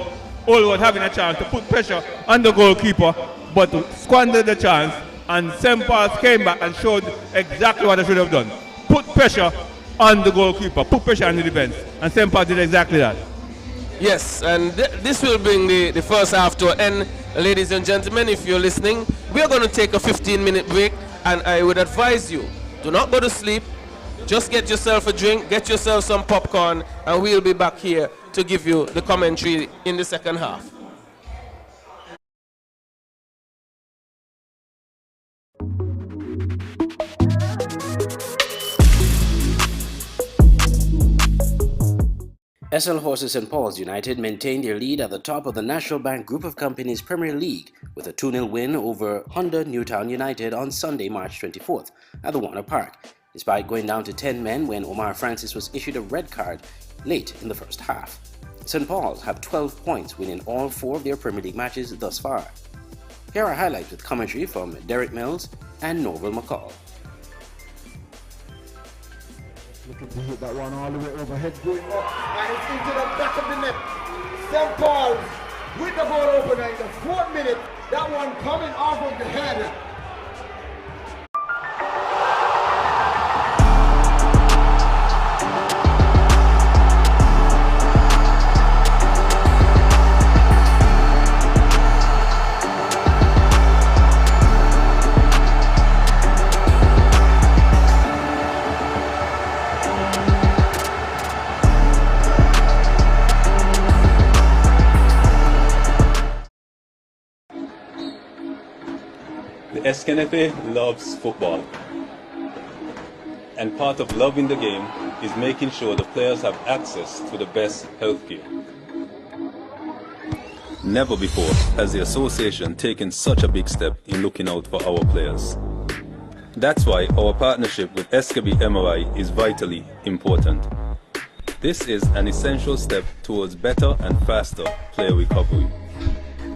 C: Oldwood having a chance to put pressure on the goalkeeper, but to squander the chance, and St. Paul's came back and showed exactly what they should have done. Put pressure on the goalkeeper, put pressure on the defense, and St. Paul did exactly that.
A: Yes, and this will bring the first half to an end. Ladies and gentlemen, if you're listening, we are going to take a 15-minute break, and I would advise you, do not go to sleep. Just get yourself a drink, get yourself some popcorn, and we'll be back here to give you the commentary in the second half.
D: SL Horses St. Paul's United maintained their lead at the top of the National Bank Group of Companies Premier League with a 2-0 win over Honda Newtown United on Sunday, March 24th at the Warner Park, despite going down to 10 men when Omar Francis was issued a red card late in the first half. St. Paul's have 12 points, winning all 4 of their Premier League matches thus far. Here are highlights with commentary from Derek Mills and Norval McCall.
E: Looking to hit that one all the way overhead, going up, and it's into the back of the net. St. Paul's with the ball opener in the 4th minute. That one coming off of the head.
F: The SKNFA loves football, and part of loving the game is making sure the players have access to the best healthcare. Never before has the association taken such a big step in looking out for our players. That's why our partnership with SKB MRI is vitally important. This is an essential step towards better and faster player recovery.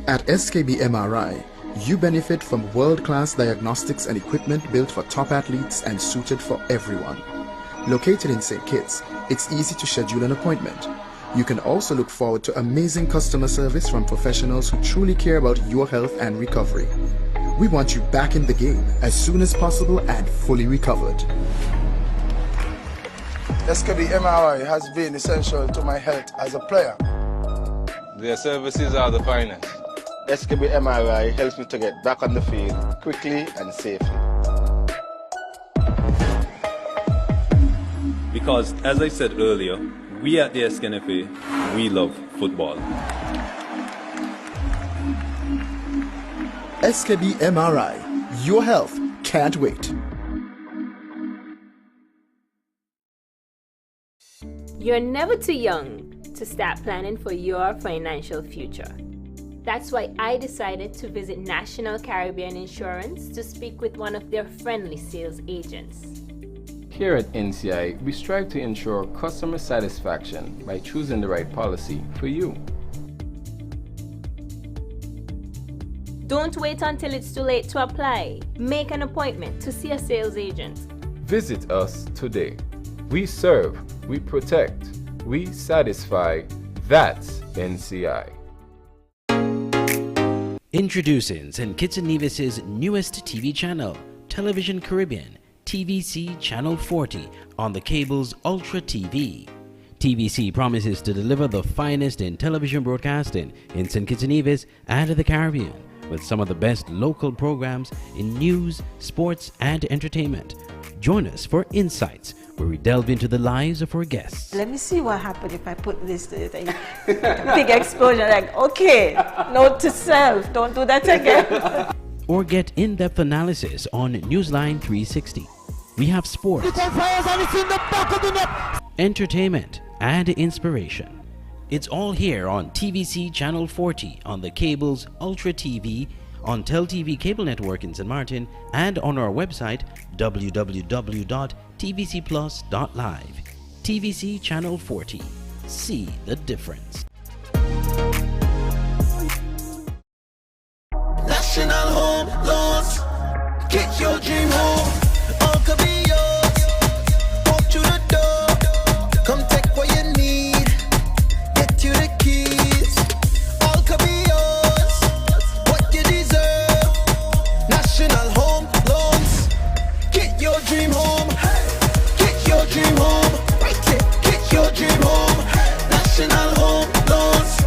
G: At SKB MRI, you benefit from world-class diagnostics and equipment built for top athletes and suited for everyone. Located in St. Kitts, it's easy to schedule an appointment. You can also look forward to amazing customer service from professionals who truly care about your health and recovery. We want you back in the game as soon as possible and fully recovered.
H: SKB MRI has been essential to my health as a player.
F: Their services are the finest.
H: SKB MRI helps me to get back on the field quickly and safely.
F: Because, as I said earlier, we at the SKNFA, we love football.
G: SKB MRI, your health can't wait.
I: You're never too young to start planning for your financial future. That's why I decided to visit National Caribbean Insurance to speak with one of their friendly sales agents.
J: Here at NCI, we strive to ensure customer satisfaction by choosing the right policy for you.
I: Don't wait until it's too late to apply. Make an appointment to see a sales agent.
J: Visit us today. We serve, we protect, we satisfy. That's NCI.
D: Introducing St. Kitts and Nevis's newest TV channel, Television Caribbean, TVC Channel 40 on the cable's Ultra TV. TVC promises to deliver the finest in television broadcasting in St. Kitts and Nevis and the Caribbean, with some of the best local programs in news, sports, and entertainment. Join us for Insights, where we delve into the lives of our guests.
K: Let me see what happens if I put this to it. Big explosion, like, okay, note to self, don't do that again.
D: Or get in-depth analysis on Newsline 360. We have sports, entertainment, and inspiration. It's all here on TVC Channel 40 on the cable's Ultra TV, on TelTV Cable Network in St. Martin, and on our website www.tvcplus.live. TVC Channel 40. See the difference.
L: National Home Loans. Get your dream home. All could be yours. Walk through the door. Come take what you need. Get you the keys. All could be yours. What you deserve. National Home Loans. Get your dream home. Get your dream home. Right here. Get your dream home. National Home Loans.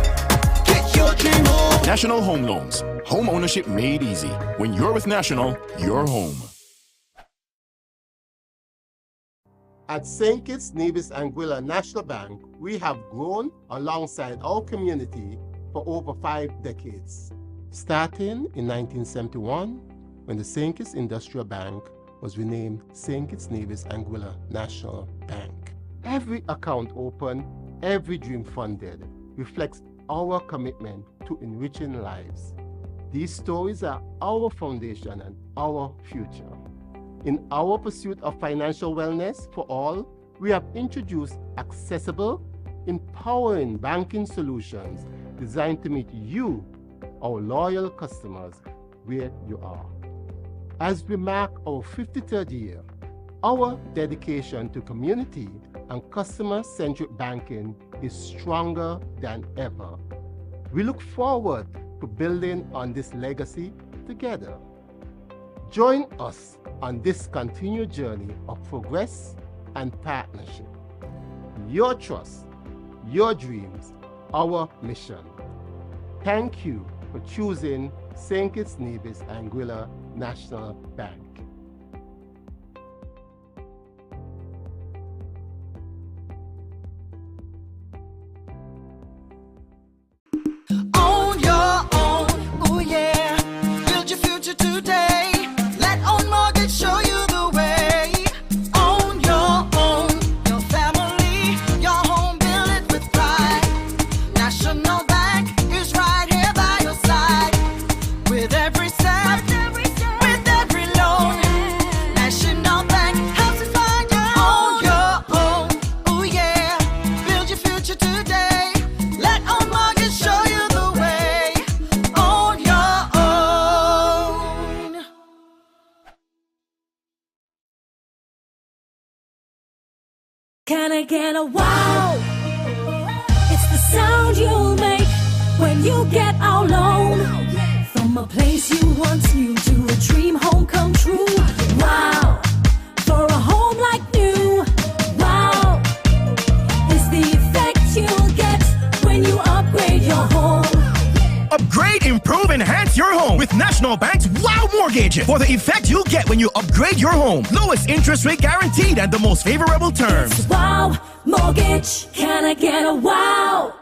L: Get your dream home.
M: National Home Loans. Home ownership made easy. When you're with National, you're home.
N: At St. Kitts, Nevis, Anguilla National Bank, we have grown alongside our community for over 5 decades. Starting in 1971, when the St. Kitts Industrial Bank was renamed St. Kitts, Nevis, Anguilla National Bank. Every account opened, every dream funded, reflects our commitment to enriching lives. These stories are our foundation and our future. In our pursuit of financial wellness for all, we have introduced accessible, empowering banking solutions designed to meet you, our loyal customers, where you are. As we mark our 53rd year, our dedication to community and customer-centric banking is stronger than ever. We look forward to building on this legacy together. Join us on this continued journey of progress and partnership. Your trust, your dreams, our mission. Thank you for choosing St. Kitts Nevis Anguilla National Bank.
L: Own your own, oh yeah. Build your future today. Let Own Mortgage show you the way. Own your own, your family, your home, build it with pride. National Bank is right here by your side. With every step, with every loan. National Bank helps you find your own, oh yeah. Build your future today. Let Own Mortgage show you the way. Own your own.
O: Can I get a wow? It's the sound you'll make when you get our loan. From a place you once knew to a dream home come true. Wow, for a home like new. Wow, it's the effect you'll get when you upgrade your home.
P: Upgrade, improve, enhance your home with National Bank's Wow Mortgage. For the effect you'll get when you upgrade your home. Lowest interest rate guaranteed and the most favorable terms.
O: It's Wow Mortgage. Can I get a wow?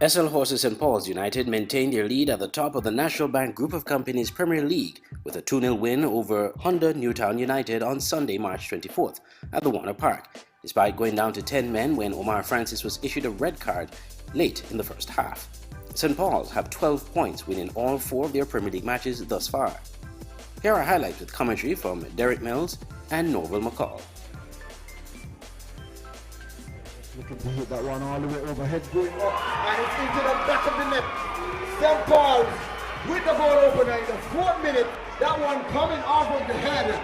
D: SL Horses St. Paul's United maintained their lead at the top of the National Bank Group of Companies Premier League with a 2-0 win over Honda Newtown United on Sunday, March 24th at the Warner Park. despite going down to 10 men when Omar Francis was issued a red card late in the first half. St. Paul's have 12 points, winning all 4 of their Premier League matches thus far. Here are highlights with commentary from Derek Mills and Norval McCall.
E: Looking to hit that one all the way overhead, going up, and it's into the back of the net. St. Paul's with the goal opener in the 4th minute. That one coming off of the head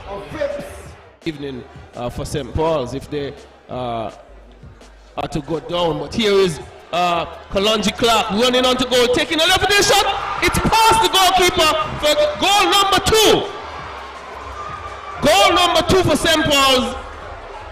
E: of Phipps.
A: Evening for St. Paul's if they are to go down, but here is Kalonji Clark running on to goal, taking a left-footed shot. It's past the goalkeeper for goal number 2. Goal number 2 for St. Paul's.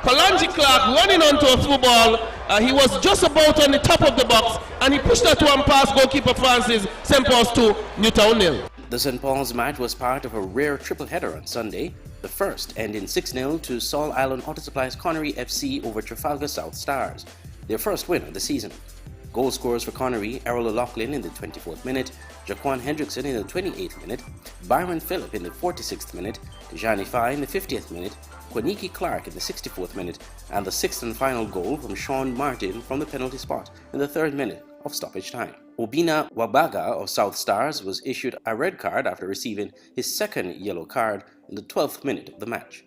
A: Kalonji Clark running onto a football. He was just about on the top of the box, and he pushed that one past goalkeeper Francis. St. Paul's 2, Newtown 0.
D: The St. Paul's match was part of a rare triple header on Sunday, the first ending 6-0 to Saul Island Auto Supply's Connery FC over Trafalgar South Stars, their first win of the season. Goal scorers for Connery: Errol O'Loughlin in the 24th minute, Jaquan Hendrickson in the 28th minute, Byron Phillip in the 46th minute, Jani Fai in the 50th minute, Quaniki Clark in the 64th minute, and the 6th and final goal from Sean Martin from the penalty spot in the 3rd minute of stoppage time. Obina Wabaga of South Stars was issued a red card after receiving his 2nd yellow card in the 12th minute of the match.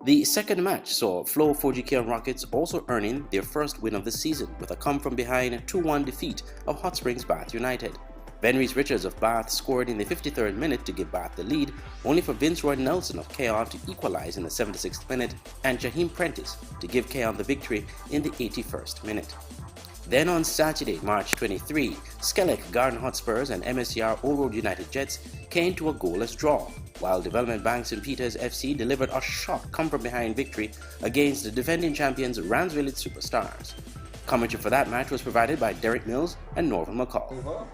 D: The second match saw Flo 4GK Rockets also earning their first win of the season with a come-from-behind 2-1 defeat of Hot Springs Bath United. Ben Reese Richards of Bath scored in the 53rd minute to give Bath the lead, only for Vince Roy Nelson of Keon to equalize in the 76th minute and Jaheim Prentice to give Keon the victory in the 81st minute. Then on Saturday, March 23, Skelec Garden Hotspurs and Mfcr Old Road United Jets came to a goalless draw, while Development Bank St. Peters FC delivered a shock come-from-behind victory against the defending champions Rams Village Superstars. Commentary for that match was provided by Derek Mills and Norval McCall.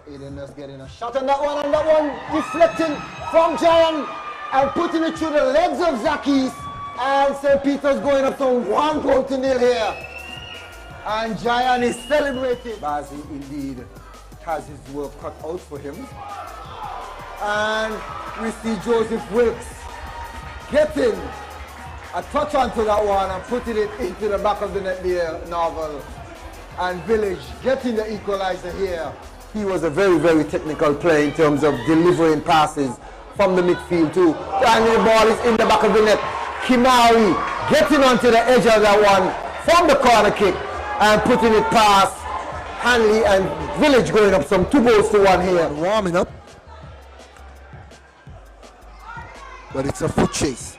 E: Aiden is getting a shot on that one, and that one deflecting from Giant and putting it through the legs of Zakis, and St. Peters going up to 1-0 here. And Giant is celebrating. Bazi indeed has his work cut out for him. And we see Joseph Wilkes getting a touch onto that one and putting it into the back of the net there, Norval. And Village getting the equalizer here. He was a very, very technical player in terms of delivering passes from the midfield too. And the ball is in the back of the net. Kimari getting onto the edge of that one from the corner kick and putting it past Hanley, and Village going up some 2-1 here. Warming up. But it's a foot chase.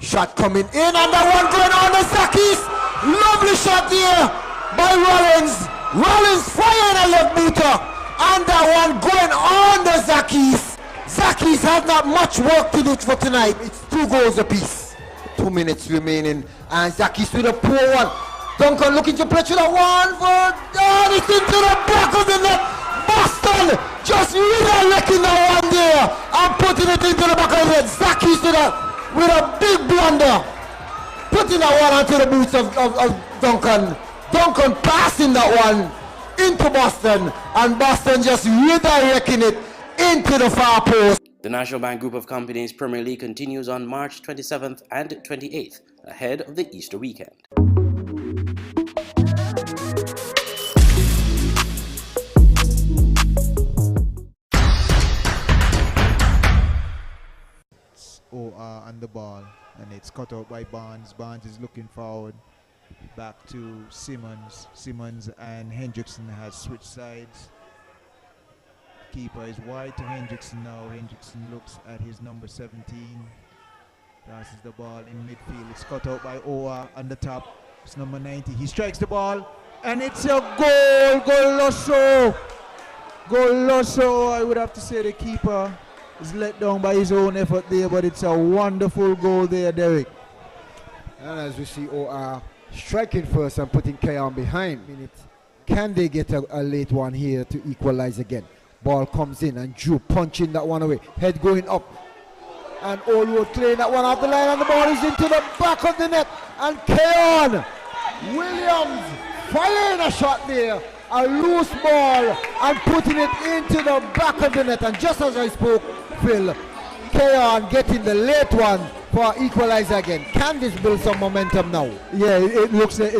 E: Shot coming in, and that one going on the Zakis. Lovely shot there by Rollins. Rollins firing a left booter, and that one going on the Zakis. Zakis have not much work to do for tonight. It's 2 goals apiece. 2 minutes remaining, and Zakis with a poor one. Duncan looking to play to that one for, oh, it's into the back of the net. Boston just redirecting that one there and putting it into the back of the net. Zakis with a big blunder, putting that one onto the boots of Duncan. Duncan passing that one into Boston, and Boston just redirecting it into the far post.
D: The National Bank Group of Companies Premier League continues on March 27th and 28th, ahead of the Easter weekend.
Q: OR on the ball, and it's cut out by Barnes. Barnes is looking forward back to Simmons. Simmons and Hendrickson has switched sides. Keeper is wide to Hendrickson now. Hendrickson looks at his number 17. Passes the ball in midfield. It's cut out by OR on the top. It's number 90. He strikes the ball, and it's a goal. Goloso. Goloso. I would have to say the keeper is let down by his own effort there, but it's a wonderful goal there, Derek.
E: And as we see OR striking first and putting Keon behind. Can they get a late one here to equalize again? Ball comes in and Drew punching that one away. Head going up. And Allwood clearing that one off the line, and the ball is into the back of the net. And Keon Williams firing a shot there. A loose ball and putting it into the back of the net. And just as I spoke, Phil, Keon getting the late one for equalizer again. Can this build some momentum now?
Q: Yeah, it looks like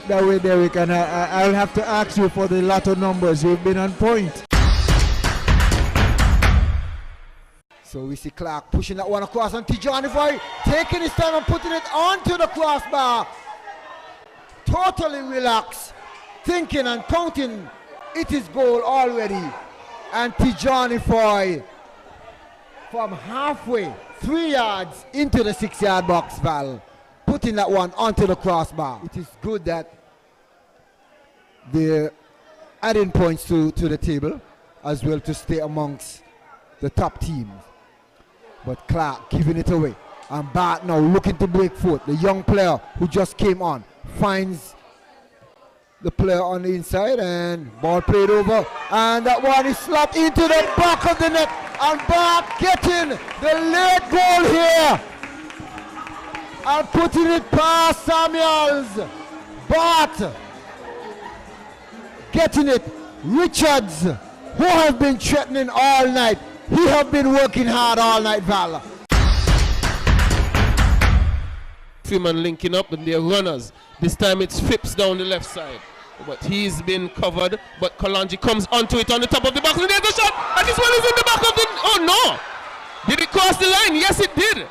Q: that way, Derek, and I'll have to ask you for the lotto numbers. You've been on point.
E: So we see Clark pushing that one across on Tijani Foy, taking his time and putting it onto the crossbar. Totally relaxed, thinking and counting. It is goal already. And Tijani Foy from halfway, 3 yards into the 6-yard box, Val, putting that one onto the crossbar. It is good that they're adding points to the table as well to stay amongst the top teams. But Clark giving it away. And Bart now looking to break foot. The young player who just came on finds the player on the inside and ball played over. And that one is slapped into the back of the net. And Bart getting the late goal here. And putting it past Samuels. Bart getting it. Richards, who has been threatening all night. He have been working hard all night, Val.
A: Freeman linking up and they're runners. This time it's Phipps down the left side. But he's been covered. But Kalanji comes onto it on the top of the box. And there's the shot. And this one is in the back of the... Oh, no. Did it cross the line? Yes, it did.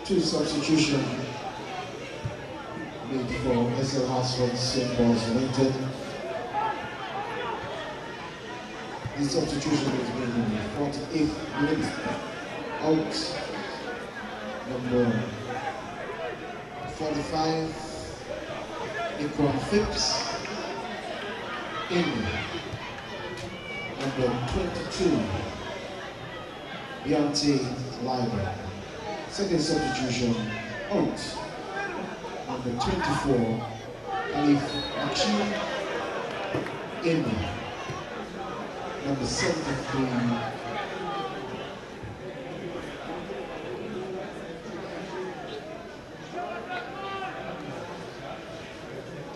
E: Two substitutions made for SL Horfords St. Paul's United. This substitution was made in the 48th minute. Out number 45, Nikon Phipps. In number 22, Beyonce Liber. Second substitution, out. Number 24, Alif Achi. In number 73,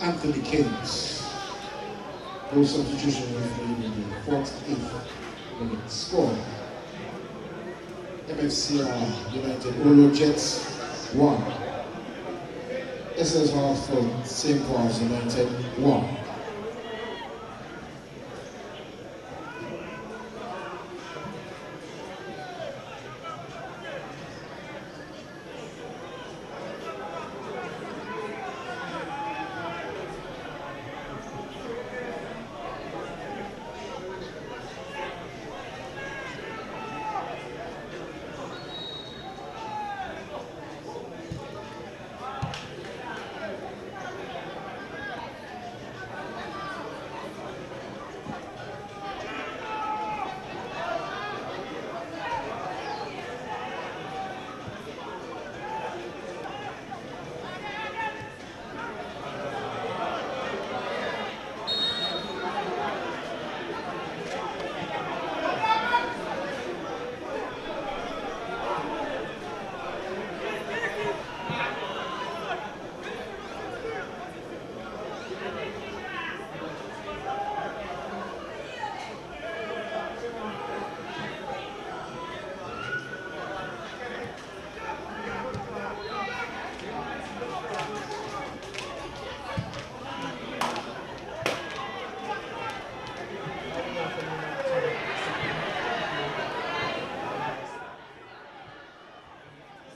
E: Anthony Keynes. Those substitutions were made in the 48th minute. Score: Mfcr United Olo Jets 1, SS Horfords St. Paul's United 1.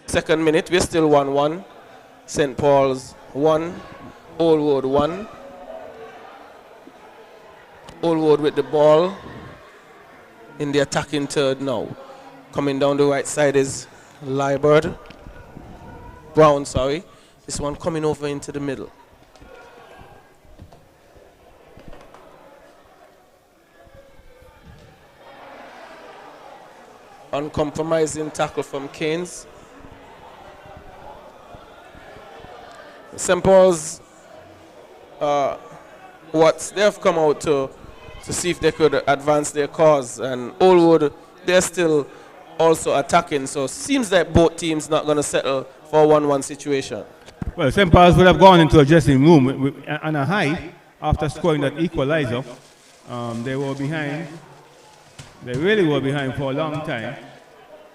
A: Second minute, we're still 1-1. St. Paul's 1, Old Road 1. Old Road with the ball in the attacking third now. Coming down the right side is Brown, sorry. This one coming over into the middle. Uncompromising tackle from Keynes. St. Paul's, they have come out to see if they could advance their cause, and Old Road, they're still also attacking, so seems like both teams not going to settle for a 1-1 situation.
C: Well, St. Paul's would have gone into a dressing room on a high after scoring that equalizer. They were behind. They really were behind for a long time,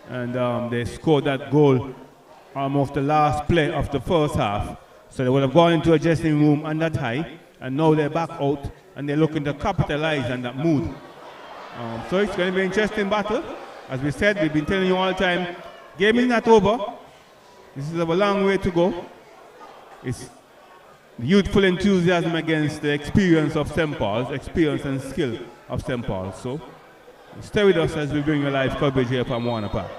C: and they scored that goal almost the last play of the first half. So they would have gone into a dressing room on that high, and now they're back out, and they're looking to capitalize on that mood. So it's going to be an interesting battle. As we said, we've been telling you all the time, game is not over. This is a long way to go. It's youthful enthusiasm against the experience of St. Paul's, experience and skill of St. Paul's. So stay with us as we bring you live coverage here from Warner Park.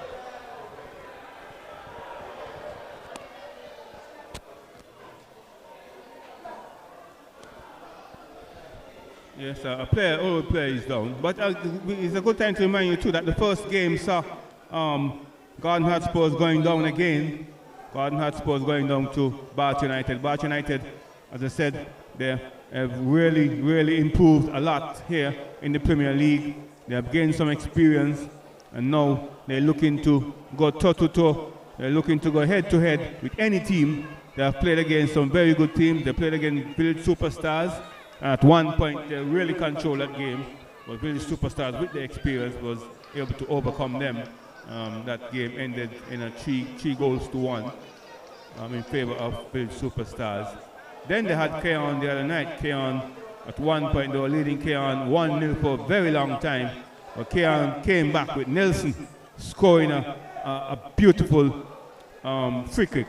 C: Yes, old player is down. But it's a good time to remind you too that the first game saw Garden Hotspurs going down again. Garden Hotspurs going down to Bath United. Bath United, as I said, they have really improved a lot here in the Premier League. They have gained some experience, and now they're looking to go toe-to-toe. They're looking to go head-to-head with any team. They have played against some very good teams. They played against village superstars. At one point, they really controlled that game, but village superstars, with the experience, was able to overcome them. That game ended in a 3-1 in favor of village superstars. Then they had Keon the other night. Keon, at one point, they were leading Keon 1-0 for a very long time. But Keon came back with Nelson scoring a beautiful free kick.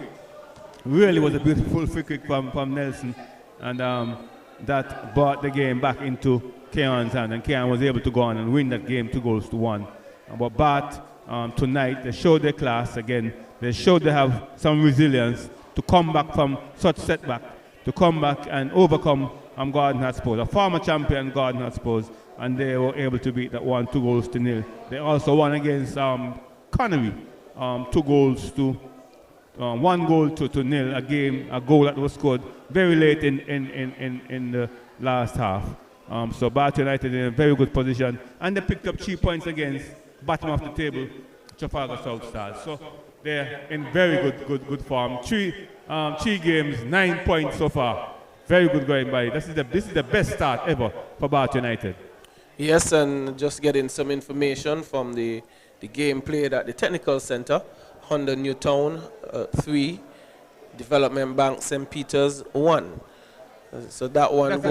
C: Really was a beautiful free kick from Nelson, and that brought the game back into Keon's hand, and Keon was able to go on and win that game 2-1. But Bath tonight, they showed their class again. They showed they have some resilience to come back from such setback, to come back and overcome Garden Hotspurs, a former champion Garden Hotspurs, and they were able to beat that one 2-0. They also won against Connery, 1 goal to 0, a goal that was scored very late in the last half. So Bath United in a very good position, and they picked up 3 points against bottom of the table, Trafalgar South Stars. So they're in very good form. Three games, 9 points so far. Very good going by. This is the best start ever for Bath United.
A: Yes, and just getting some information from the game played at the Technical Center. Honda Newtown 3, Development Bank St. Peter's 1. So that one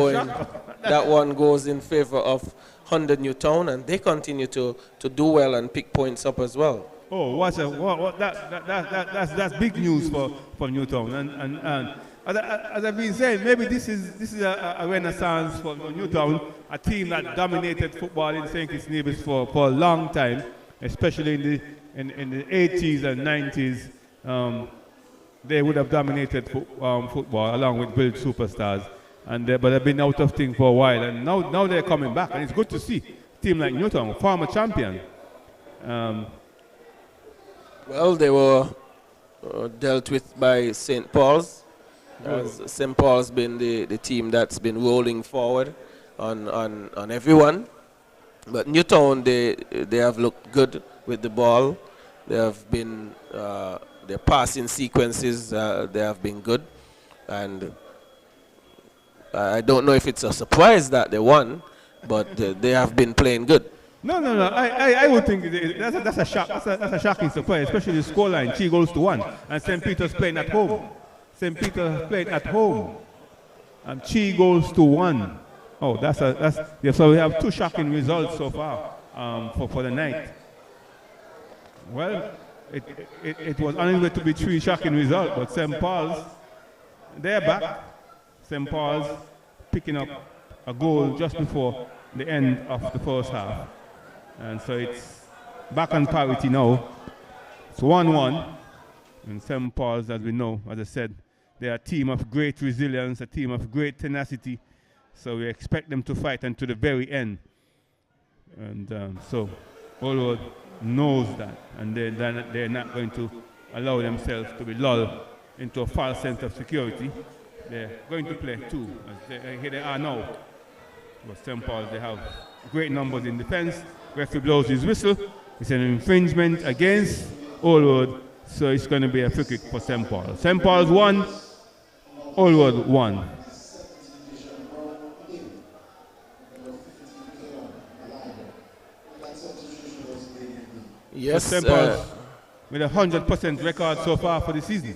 A: goes in favor of Honda Newtown, and they continue to do well and pick points up as well.
C: Oh, that's big news for Newtown. And as I've been saying, maybe this is a renaissance for Newtown, a team that dominated football in St. Kitts Nevis for a long time, especially in the 80s and 90s. They would have dominated football along with Build Superstars, but they've been out of thing for a while, and now they're coming back, and it's good to see a team like Newtown, former champion.
A: Well, they were dealt with by St. Paul's. St. Paul's been the team that's been rolling forward on everyone, but Newtown they have looked good with the ball. They have been their passing sequences they have been good, and I don't know if it's a surprise that they won, but they have been playing good.
C: No. I would think that's a shocking surprise, especially the scoreline 3-1, and St. Peter's playing at home. St. Peter played at home, and 3-1. Oh, so we have 2 shocking results so far for the night. Well, it was on its way to be 3 shocking results, but St. Paul's, they're back. St. Paul's picking up a goal just before the end of the first half, and so it's back on parity now. It's 1-1. And St. Paul's, as we know, as I said, they're a team of great resilience, a team of great tenacity. So we expect them to fight until the very end. And so Horfords knows that, and they're not going to allow themselves to be lulled into a false sense of security. They're going to play 2, as here they are now. But St. Paul's, they have great numbers in defense. Referee blows his whistle. It's an infringement against Horfords. So it's going to be a free kick for St. Paul. St. Paul's 1, Horfords 1.
A: Yes,
C: St. Paul's with a 100% record so far for the season.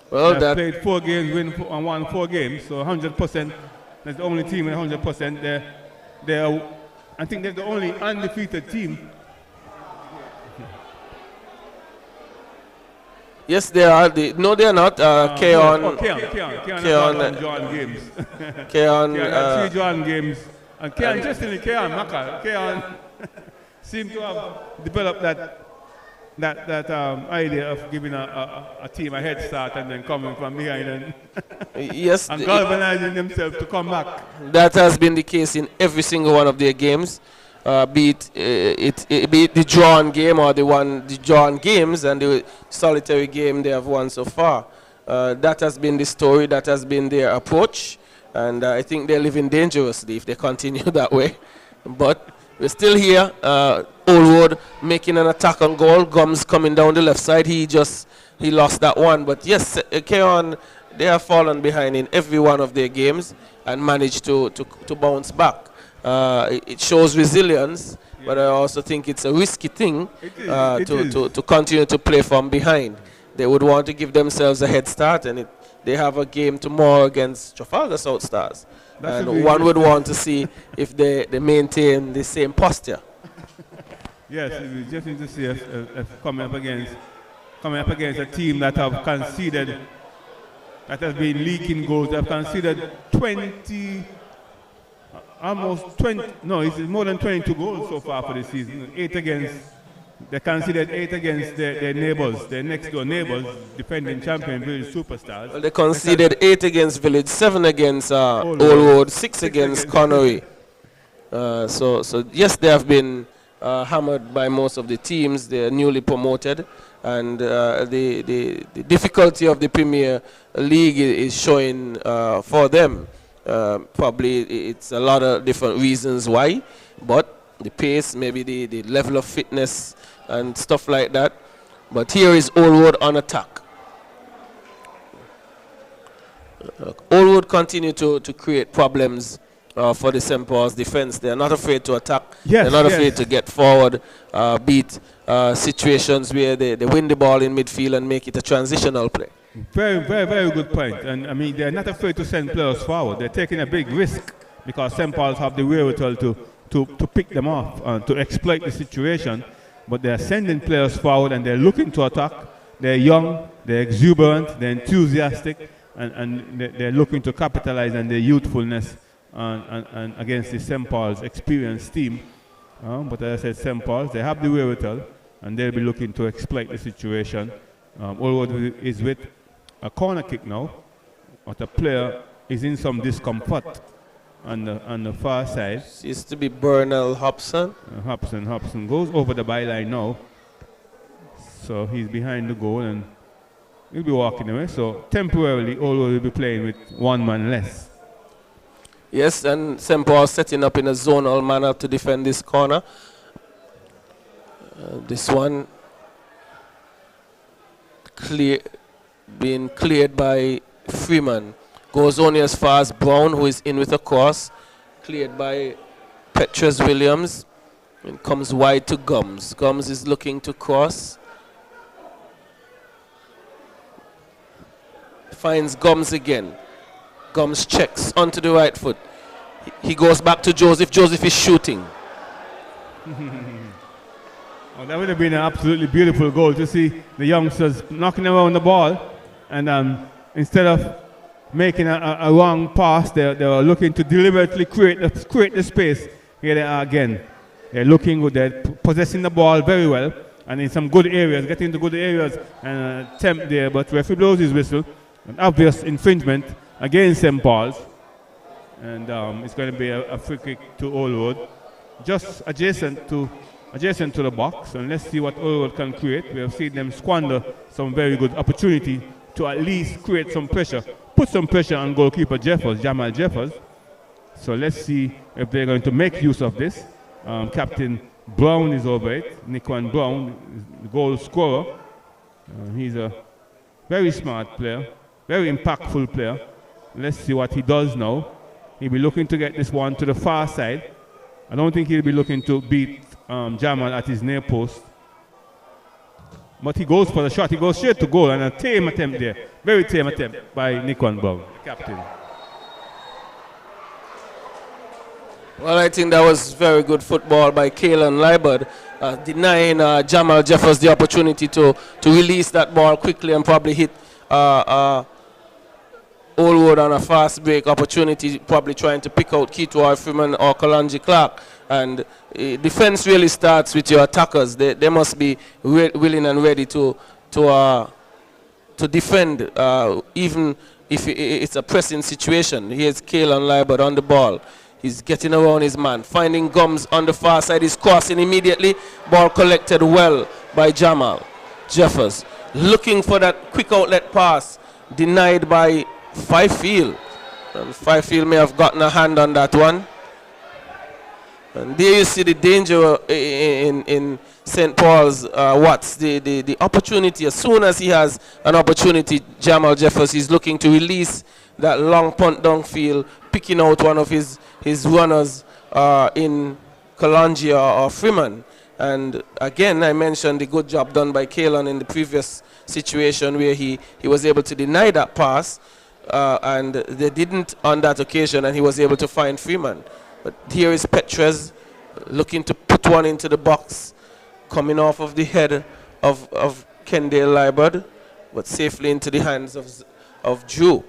A: Well,
C: they've played 4 games, won 4 games, so 100%. That's the only team with 100%. I think they're the only undefeated team.
A: Yes, they are. No, they are not. Keon
C: drawn games.
A: Keon
C: 3 drawn games. And Keon, interestingly, Keon seemed to have developed that idea of giving a team a head start and then coming from behind and,
A: yes,
C: and galvanizing themselves to come back.
A: That has been the case in every single one of their games. Be it the drawn game or the drawn games and the solitary game they have won so far. That has been the story, that has been their approach, and I think they're living dangerously if they continue that way. But we're still here. Horfords making an attack on goal. Gums coming down the left side. He lost that one. But yes, Keon, they have fallen behind in every one of their games and managed to bounce back. It shows resilience, but I also think it's a risky thing to continue to play from behind. They would want to give themselves a head start, and they have a game tomorrow against Trafalgar South Stars. And one would want to see if they maintain the same posture.
C: Yes, we just need to see if coming up against coming up against a team that have conceded, that has been leaking goals. They have conceded 20, almost 20, no, it's more than 22 goals so far for the season. They conceded 8 against their neighbors, their next door neighbors, defending champion Village Superstars.
A: Well, they conceded 8 against Village, 7 against Old Road, 6 against Connery. So yes, they have been hammered by most of the teams. They are newly promoted, and the difficulty of the Premier League is showing for them. Probably it's a lot of different reasons why, but the pace, maybe the level of fitness and stuff like that. But here is Old Road on attack. Old Road continue to create problems for the St. Paul's defense. They're not afraid to attack. They're not afraid to get forward, beat situations where they win the ball in midfield and make it a transitional play.
C: Very, very, very good point. And I mean, they're not afraid to send players forward. They're taking a big risk because St. Paul's have the wherewithal to pick them off and to exploit the situation. But they're sending players forward and they're looking to attack. They're young, they're exuberant, they're enthusiastic, and they're looking to capitalize on their youthfulness and against the St. Paul's experienced team. But as I said, St. Paul's, they have the wherewithal and they'll be looking to exploit the situation. Old Road is with a corner kick now, but the player is in some discomfort on the far side.
A: Seems to be Bernal Hobson.
C: Hobson goes over the byline now. So he's behind the goal and he'll be walking away. So temporarily, Old Road will be playing with one man less.
A: Yes, and St. Paul setting up in a zonal manner to defend this corner. This one being cleared by Freeman. Goes only as far as Brown, who is in with a cross. Cleared by Petrus Williams. And comes wide to Gums. Gums is looking to cross. Finds Gums again. Gums checks onto the right foot. He goes back to Joseph. Joseph is shooting.
C: Well, that would have been an absolutely beautiful goal to see the youngsters knocking around the ball. And instead of making a wrong pass, they were looking to deliberately create the space. Here they are again. They're looking good. They're possessing the ball very well. And in some good areas, getting into good areas and attempt there. But referee blows his whistle. An obvious infringement against St. Paul's. And it's going to be a free kick to Old Road. Just adjacent to the box. And let's see what Old Road can create. We have seen them squander some very good opportunity to at least create some pressure. Put some pressure on goalkeeper Jamal Jeffers. So let's see if they're going to make use of this. Captain Brown is over it. Nickwan Brown, the goal scorer. He's a very smart player, very impactful player. Let's see what he does now. He'll be looking to get this one to the far side. I don't think he'll be looking to beat Jamal at his near post. But he goes for the shot. He goes straight to goal, and a tame attempt there. Very tame attempt by Nickwan Brown, the captain.
A: Well, I think that was very good football by Kalen Liebert, denying Jamal Jeffers the opportunity to release that ball quickly and probably hit Old Road on a fast break opportunity, probably trying to pick out Keith Freeman or Kalanji Clark. And defense really starts with your attackers. They must be willing and ready to defend, even if it's a pressing situation. Here's Kalen Liebert on the ball. He's getting around his man, finding Gums on the far side. He's crossing immediately. Ball collected well by Jamal Jeffers. Looking for that quick outlet pass, denied by Fifield. And Fifield may have gotten a hand on that one. And there you see the danger in St. Paul's Watts. The opportunity, as soon as he has an opportunity, Jamal Jeffers is looking to release that long punt downfield, picking out one of his runners in Kalanji or Freeman. And again, I mentioned the good job done by Kalen in the previous situation where he was able to deny that pass. And they didn't on that occasion, and he was able to find Freeman. But here is Petres looking to put one into the box, coming off of the head of Kendale Libard, but safely into the hands of Drew.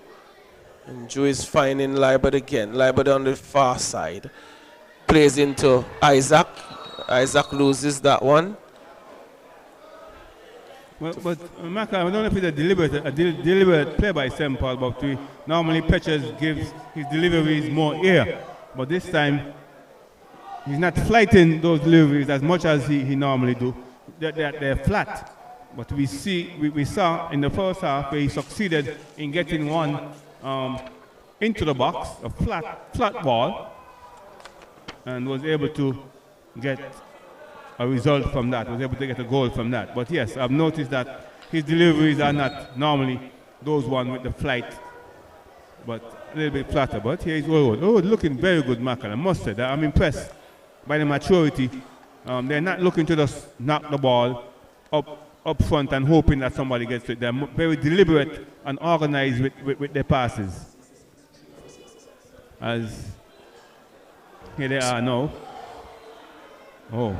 A: And Drew is finding Libard again. Libard on the far side. Plays into Isaac. Isaac loses that one.
C: Well, but Maka, I don't know if it's a deliberate play by St. Paul, but normally Peters gives his deliveries more air. But this time, he's not flighting those deliveries as much as he normally do. They're flat. But we saw in the first half where he succeeded in getting one into the box, a flat ball, and was able to get a result from that, was able to get a goal from that. But yes, I've noticed that his deliveries are not normally those ones with the flight, but a little bit flatter. But here is Horfords. Oh, looking very good, Michael. I must say that I'm impressed by the maturity. They're not looking to just knock the ball up front and hoping that somebody gets it. They're very deliberate and organized with their passes. As here they are now. Oh.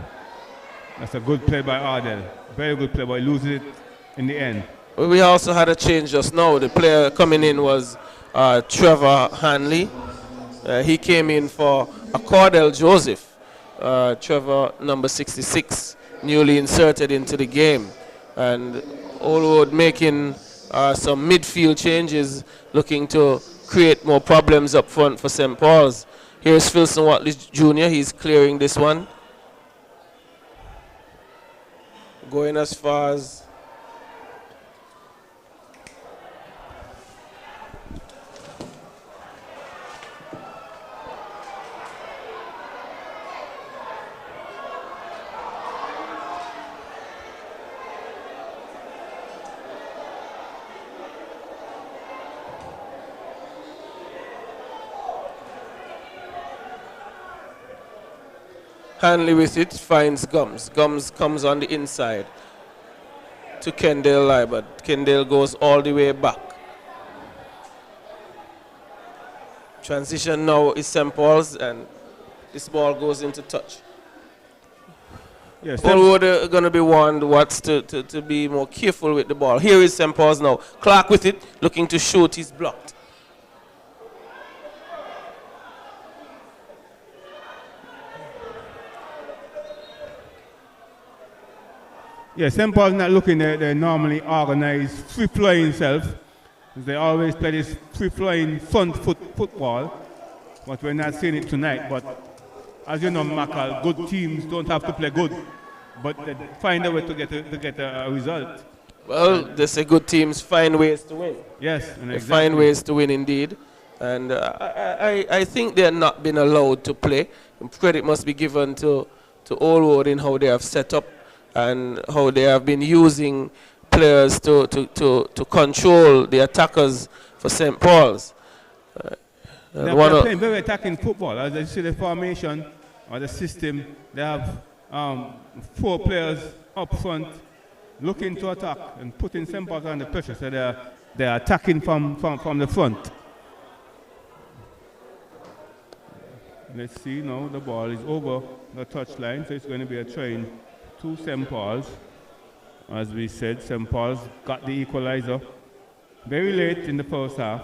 C: That's a good play by Ardell. Very good play, but he loses it in the end.
A: We also had a change just now. The player coming in was Trevor Hanley. He came in for Cordell Joseph. Trevor, number 66, newly inserted into the game. And Horfords making some midfield changes, looking to create more problems up front for St. Paul's. Here's Philson Watley Jr. He's clearing this one. Going as far as Hanley with it, finds Gums. Gums comes on the inside to Kendale Libard. Kendale goes all the way back. Transition now is St. Paul's, and this ball goes into touch.
C: Yes,
A: Horfords are going to be warned Watts to be more careful with the ball. Here is St. Paul's now. Clark with it, looking to shoot. He's blocked.
C: Yeah, St. Paul's not looking at their normally organized, free-flowing self. They always play this free-flowing front football, but we're not seeing it tonight. But as you know, Makal, good teams don't have to play good, but they find a way to get a result.
A: Well, they say good teams find ways to win.
C: Yes,
A: and they find ways to win indeed. And I think they're not been allowed to play. Credit must be given to Horfords in how they have set up and how they have been using players to control the attackers for St. Paul's.
C: They're playing very attacking football. As you see the formation or the system, they have 4 players up front looking to attack and putting St. Paul's under pressure. So they're attacking from the front. Let's see now, the ball is over the touchline, so it's going to be a train to St. Paul's. As we said, St. Paul's got the equalizer very late in the first half.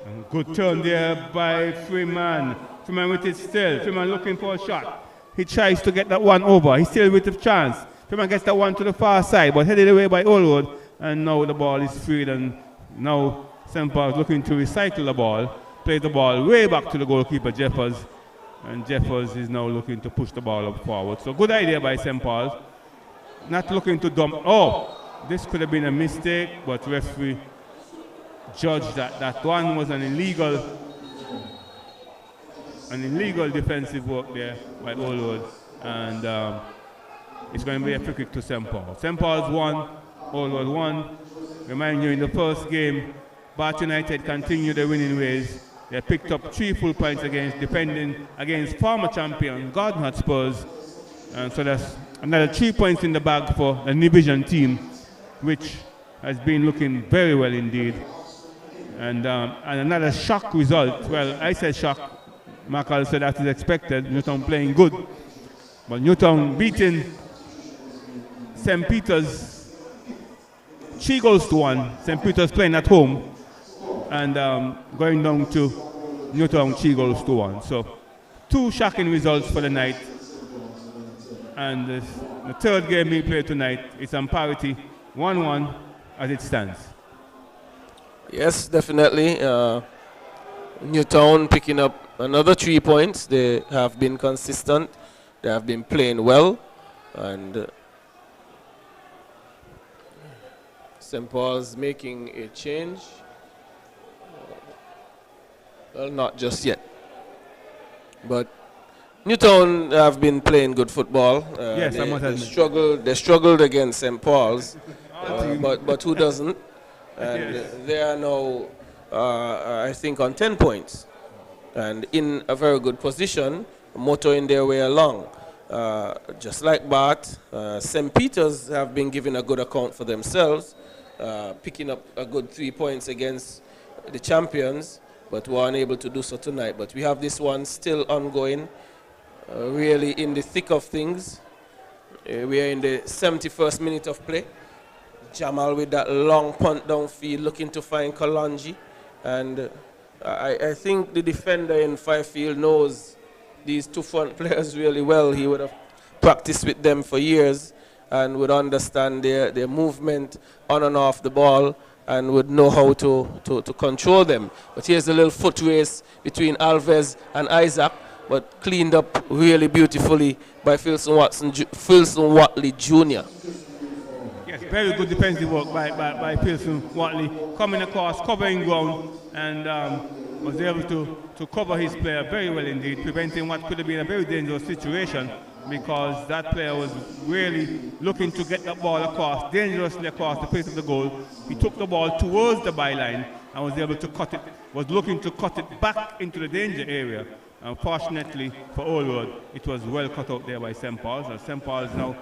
C: And good turn there by Freeman. Freeman with it still. Freeman looking for a shot. He tries to get that one over. He's still with the chance. Freeman gets that one to the far side, but headed away by Horfords. And now the ball is freed, and now St. Paul's looking to recycle the ball. Play the ball way back to the goalkeeper, Jeffers. And Jeffers is now looking to push the ball up forward. So good idea by St. Paul's. Not looking to dump. Oh, this could have been a mistake, but referee judged that one was an illegal defensive work there by Horfords. And it's going to be a free kick to St. Paul. St. Paul's won, Horfords won. Remind you, in the first game, Bath United continued their winning ways. They picked up 3 full points defending against former champion Garden Hotspurs. And so that's another 3 points in the bag for the Nbgc team, which has been looking very well indeed. And another shock result. Well, I said shock. Michael said that is expected. Newtown playing good. But Newtown beating St. Peter's 3-1. St. Peter's playing at home and going down to Newtown 3-1. So 2 shocking results for the night. And the third game being played tonight is on parity 1-1 as it stands.
A: Yes, definitely. Newtown picking up another 3 points. They have been consistent. They have been playing well. And St. Paul's making a change. Well, not just yet. But Newtown have been playing good football.
C: Yes, I must admit.
A: They struggled against St. Paul's, but who doesn't? And
C: Yes.
A: they are now, I think, on 10 points and in a very good position, motoring their way along. Just like Bath, St. Peter's have been giving a good account for themselves, picking up a good 3 points against the champions, but were unable to do so tonight. But we have this one still ongoing, really in the thick of things. We are in the 71st minute of play. Jamal with that long punt downfield, looking to find Kalanji. And I think the defender in Fifield knows these 2 front players really well. He would have practiced with them for years and would understand their movement on and off the ball and would know how to control them. But here's a little foot race between Alves and Isaac, but cleaned up really beautifully by Filson Watley Jr.
C: Yes, very good defensive work by Pilson Watley, coming across, covering ground, and was able to cover his player very well indeed, preventing what could have been a very dangerous situation, because that player was really looking to get that ball across, dangerously across the face of the goal. He took the ball towards the byline and was able to cut it, was looking to cut it back into the danger area. Unfortunately for Old Road, it was well cut out there by St. Paul's, and St. Paul's now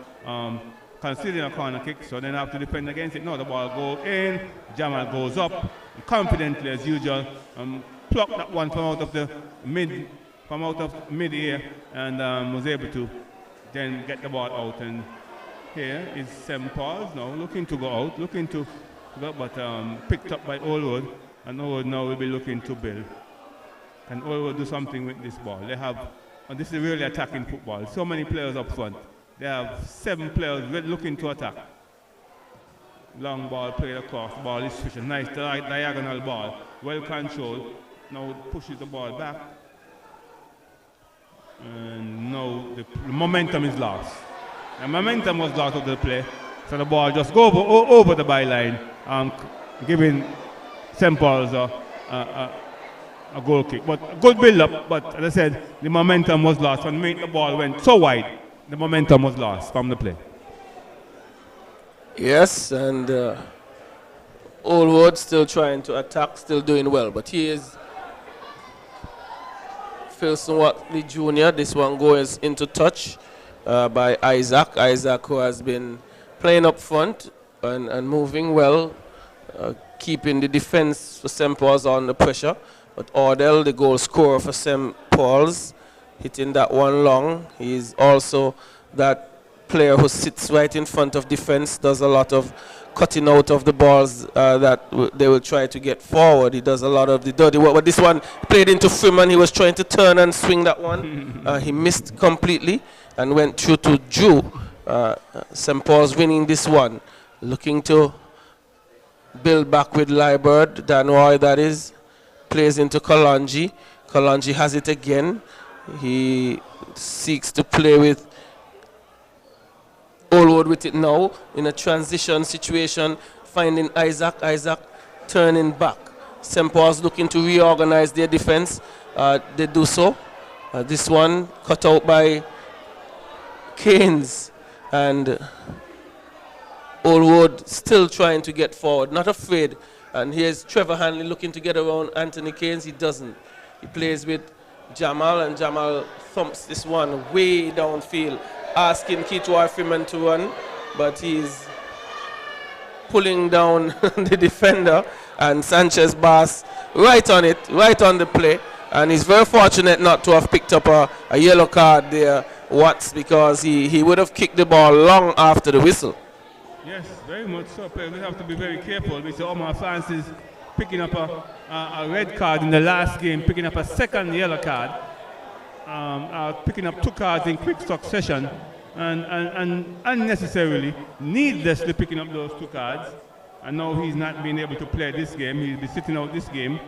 C: considering a corner kick, so then have to defend against it. No, the ball goes in, Jamal goes up, confidently as usual, plucked that one from out of mid-air, and was able to then get the ball out. And here is St. Paul's now looking to go out, but picked up by Old Road, and Old Road now will be looking to build. Can Old Road do something with this ball? They have, and this is really attacking football, so many players up front. They have 7 players looking to attack. Long ball played across, the ball is switched, nice diagonal ball, well controlled. Now pushes the ball back. And now the momentum is lost. The momentum was lost of the play, so the ball just go over the byline, giving St. Paul's a goal kick. But a good build-up, but as I said, the momentum was lost. When the ball went so wide, the momentum was lost from the play.
A: Yes, and Old Road still trying to attack, still doing well. But he is Filson Watley Jr. This one goes into touch by Isaac. Isaac, who has been playing up front and moving well, keeping the defense for St. Paul's under pressure. But Ordell, the goal scorer for St. Paul's, hitting that one long. He's also that player who sits right in front of defense, does a lot of cutting out of the balls that they will try to get forward. He does a lot of the dirty work. But this one played into Freeman. He was trying to turn and swing that one. He missed completely and went through to Drew. St. Paul's winning this one. Looking to build back with Liebert. Dan Roy, that is. Plays into Kalanji. Kalanji has it again. He seeks to play with Old Road with it now in a transition situation, finding Isaac. Isaac turning back. St. Paul's looking to reorganize their defense. They do so. This one cut out by Keynes, and Old Road still trying to get forward, not afraid. And here's Trevor Hanley looking to get around Anthony Keynes. He doesn't. He plays with Jamal, and Jamal thumps this one way downfield, asking Kitwar Freeman to run, but he's pulling down the defender, and Sanchez Bass right on it, right on the play, and he's very fortunate not to have picked up a yellow card there, Watts, because he would have kicked the ball long after the whistle.
C: Yes, Very much so. We have to be very careful. We see Omar Francis picking up a red card in the last game, picking up a second yellow card, picking up 2 cards in quick succession, and unnecessarily, needlessly picking up those 2 cards. And now he's not being able to play this game. He'll be sitting out this game.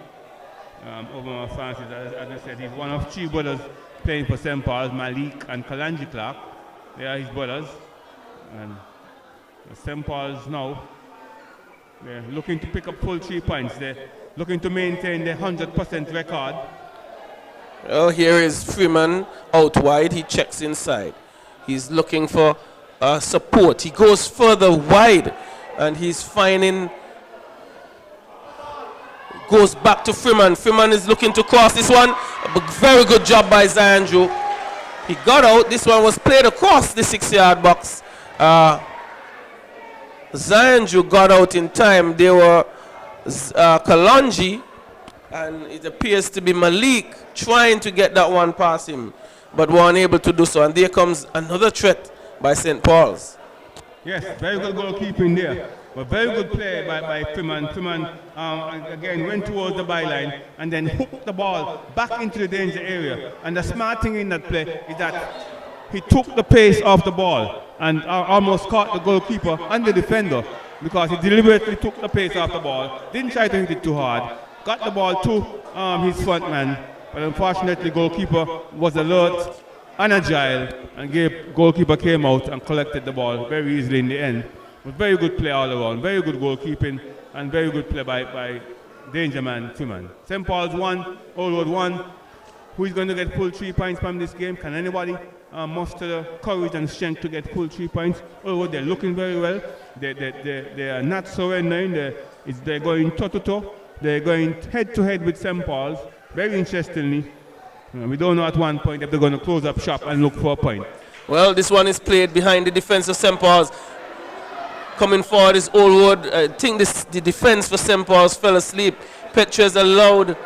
C: Omar Francis, as I said, he's one of 3 brothers playing for St. Paul's, Malik and Kalanji Clark. They are his brothers. And St. Paul's now, they're looking to pick up full 3 points. They're looking to maintain their 100% record.
A: Well, here is Freeman out wide. He checks inside. He's looking for support. He goes further wide, and he's finding... Goes back to Freeman. Freeman is looking to cross this one. A very good job by Zion. He got out. This one was played across the 6-yard box. Zion got out in time. They were Kalonji, and it appears to be Malik trying to get that one past him, but were unable to do so. And there comes another threat by St. Paul's.
C: Yes, very good goalkeeping there. But very good play by Freeman. Freeman again went towards the byline and then hooked the ball back into the danger area. And the smart thing in that play is that he took the pace off the ball and almost caught the goalkeeper and the defender, because he deliberately took the pace off the ball, didn't try to hit it too hard, got the ball to his front man, but unfortunately goalkeeper was alert and agile, and goalkeeper came out and collected the ball very easily in the end. But very good play all around, very good goalkeeping, and very good play by danger man Freeman. St. Paul's 1, Old Road 1. Who is going to get full 3 points from this game? Can anybody muster the courage and strength to get full 3 points? Old Road, they're looking very well. They are not surrendering. They're going toe-to-toe. They're going head-to-head with St. Paul's. Very interestingly, we don't know at one point if they're going to close up shop and look for a point.
A: Well, this one is played behind the defense of St. Paul's. Coming forward is Old Road. I think the defense for St. Paul's fell asleep. Petres allowed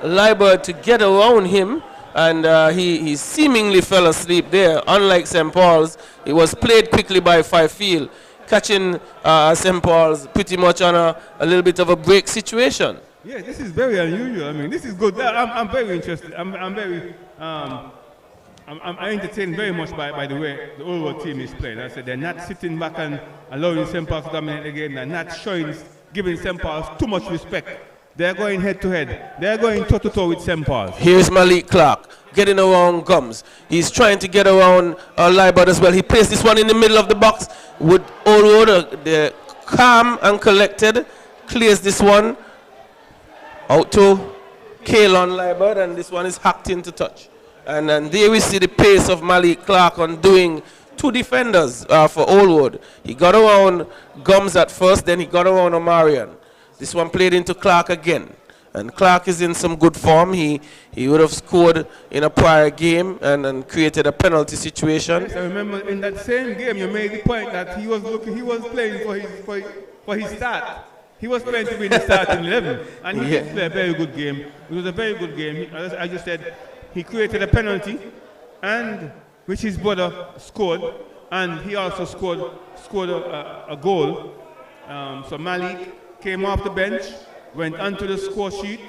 A: Liebert to get around him, and he seemingly fell asleep there. Unlike St. Paul's, it was played quickly by Fifield, catching St. Paul's pretty much on a little bit of a break situation.
C: Yeah, this is very unusual. I mean, this is good. I'm very interested. I'm entertained very much by the way the Old Road team is playing. I said they're not sitting back and allowing St. Paul's to dominate the game. They're not giving St. Paul's too much respect. They're going head to head. They're going toe to toe with St. Paul's.
A: Here's Malik Clark getting around Gums. He's trying to get around Liebert as well. He placed this one in the middle of the box with Old Road. They're calm and collected. Clears this one out to Kalon Liebert, and this one is hacked into touch. And there we see the pace of Malik Clark on doing 2 defenders for Old Road. He got around Gums at first, then he got around Omarion. This one played into Clark again. And Clark is in some good form. He would have scored in a prior game and created a penalty situation.
C: Yes, I remember in that same game you made the point that he was playing for his start. He was playing to be in the starting 11. And he did play a very good game. It was a very good game. As I just said, he created a penalty, and which his brother scored, and he also scored a goal. So Malik came off the bench, went onto the score sheet,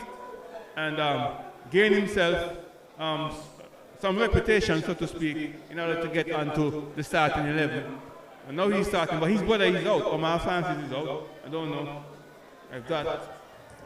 C: and gained himself some reputation, so to speak, in order to get onto the starting 11. And now he's starting, but his brother is out. Omar Francis is out. I don't know if that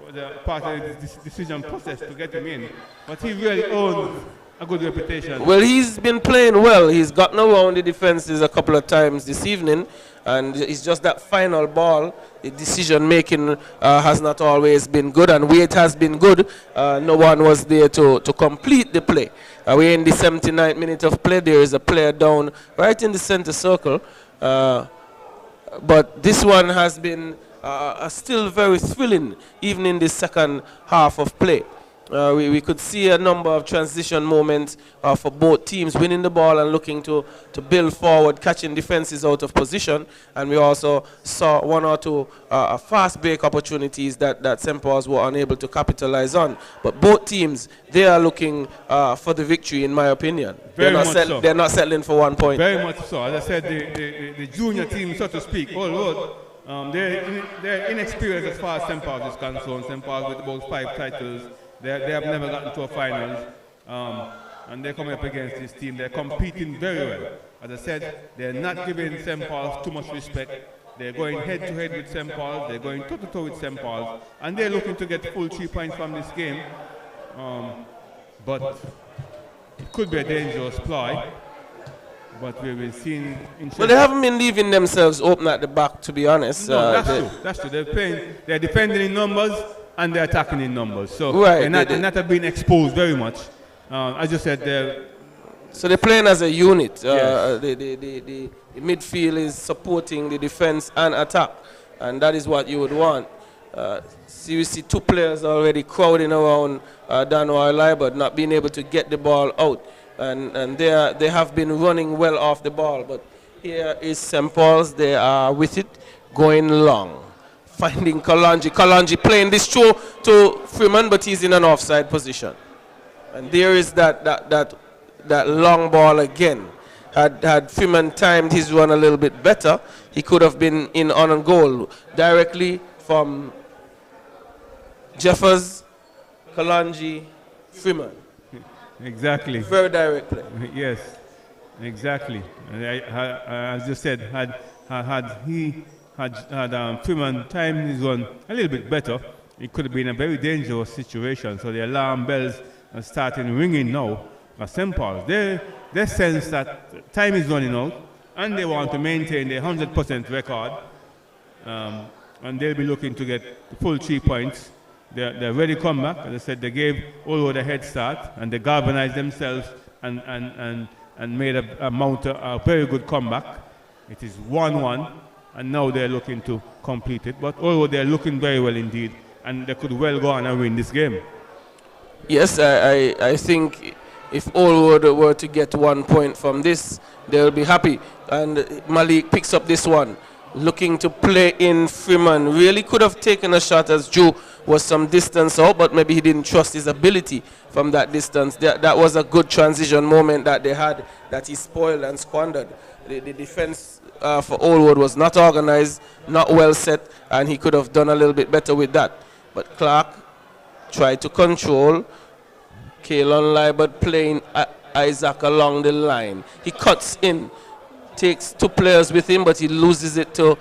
C: was part of the decision process to get him in. But he really owns a good reputation.
A: Well, he's been playing well. He's gotten around the defenses a couple of times this evening, and it's just that final ball, the decision making has not always been good, and where it has been good, no one was there to complete the play. We're in the 79th minute of play. There is a player down right in the center circle, but this one has been still very thrilling, even in the second half of play. We could see a number of transition moments for both teams, winning the ball and looking to build forward, catching defenses out of position. And we also saw one or two fast break opportunities that St. Paul's were unable to capitalize on. But both teams, they are looking for the victory, in my opinion. They're not settling for 1 point.
C: Very much so. As I said, the junior team, so to speak, they're inexperienced as far as St. Paul's is concerned. St. Paul's with about 5 titles. They have never gotten to a finals, and they're coming up against this team. They're competing very well. As I said, they're not giving St. Paul's too much respect. They're going head-to-head with St. Paul's. They're going toe-to-toe with St. Paul's, and they're looking to get full 3 points from this game. But it could be a dangerous ploy. But we've seen.
A: Well, they haven't been leaving themselves open at the back, to be honest.
C: No, that's true. They're defending in numbers. And they're attacking in numbers, so they're not being exposed very much. As you said,
A: so they're playing as a unit.
C: Yes.
A: The midfield is supporting the defense and attack, and that is what you would want. So you see 2 players already crowding around Dano Liber, not being able to get the ball out, and they have been running well off the ball. But here is St. Paul's. They are with it, going long. Finding Kalanji. Kalanji playing this throw to Freeman, but he's in an offside position. And there is that long ball again. Had Freeman timed his run a little bit better, he could have been in on a goal directly from Jeffers, Kalanji, Freeman.
C: Exactly.
A: Very direct play.
C: Yes, exactly. As you said, had Freeman timed his run a little bit better, it could have been a very dangerous situation. So the alarm bells are starting ringing now. St. Paul's, they sense that time is running out, and they want to maintain their 100% record, and they'll be looking to get the full 3 points. They're ready to come back. As I said, they gave Allwood a head start, and they galvanized themselves and made a very good comeback. It is 1-1. And now they're looking to complete it. But although they're looking very well indeed, and they could well go on and win this game.
A: Yes, I think if Allwood were to get 1 point from this, they'll be happy. And Malik picks up this one, looking to play in Freeman. Really could have taken a shot as Joe was some distance out, but maybe he didn't trust his ability from that distance. That was a good transition moment that they had that he spoiled and squandered. The defense for Allwood was not organized, not well set, and he could have done a little bit better with that. But Clark tried to control. Kalon Libert playing Isaac along the line. He cuts in, takes 2 players with him, but he loses it to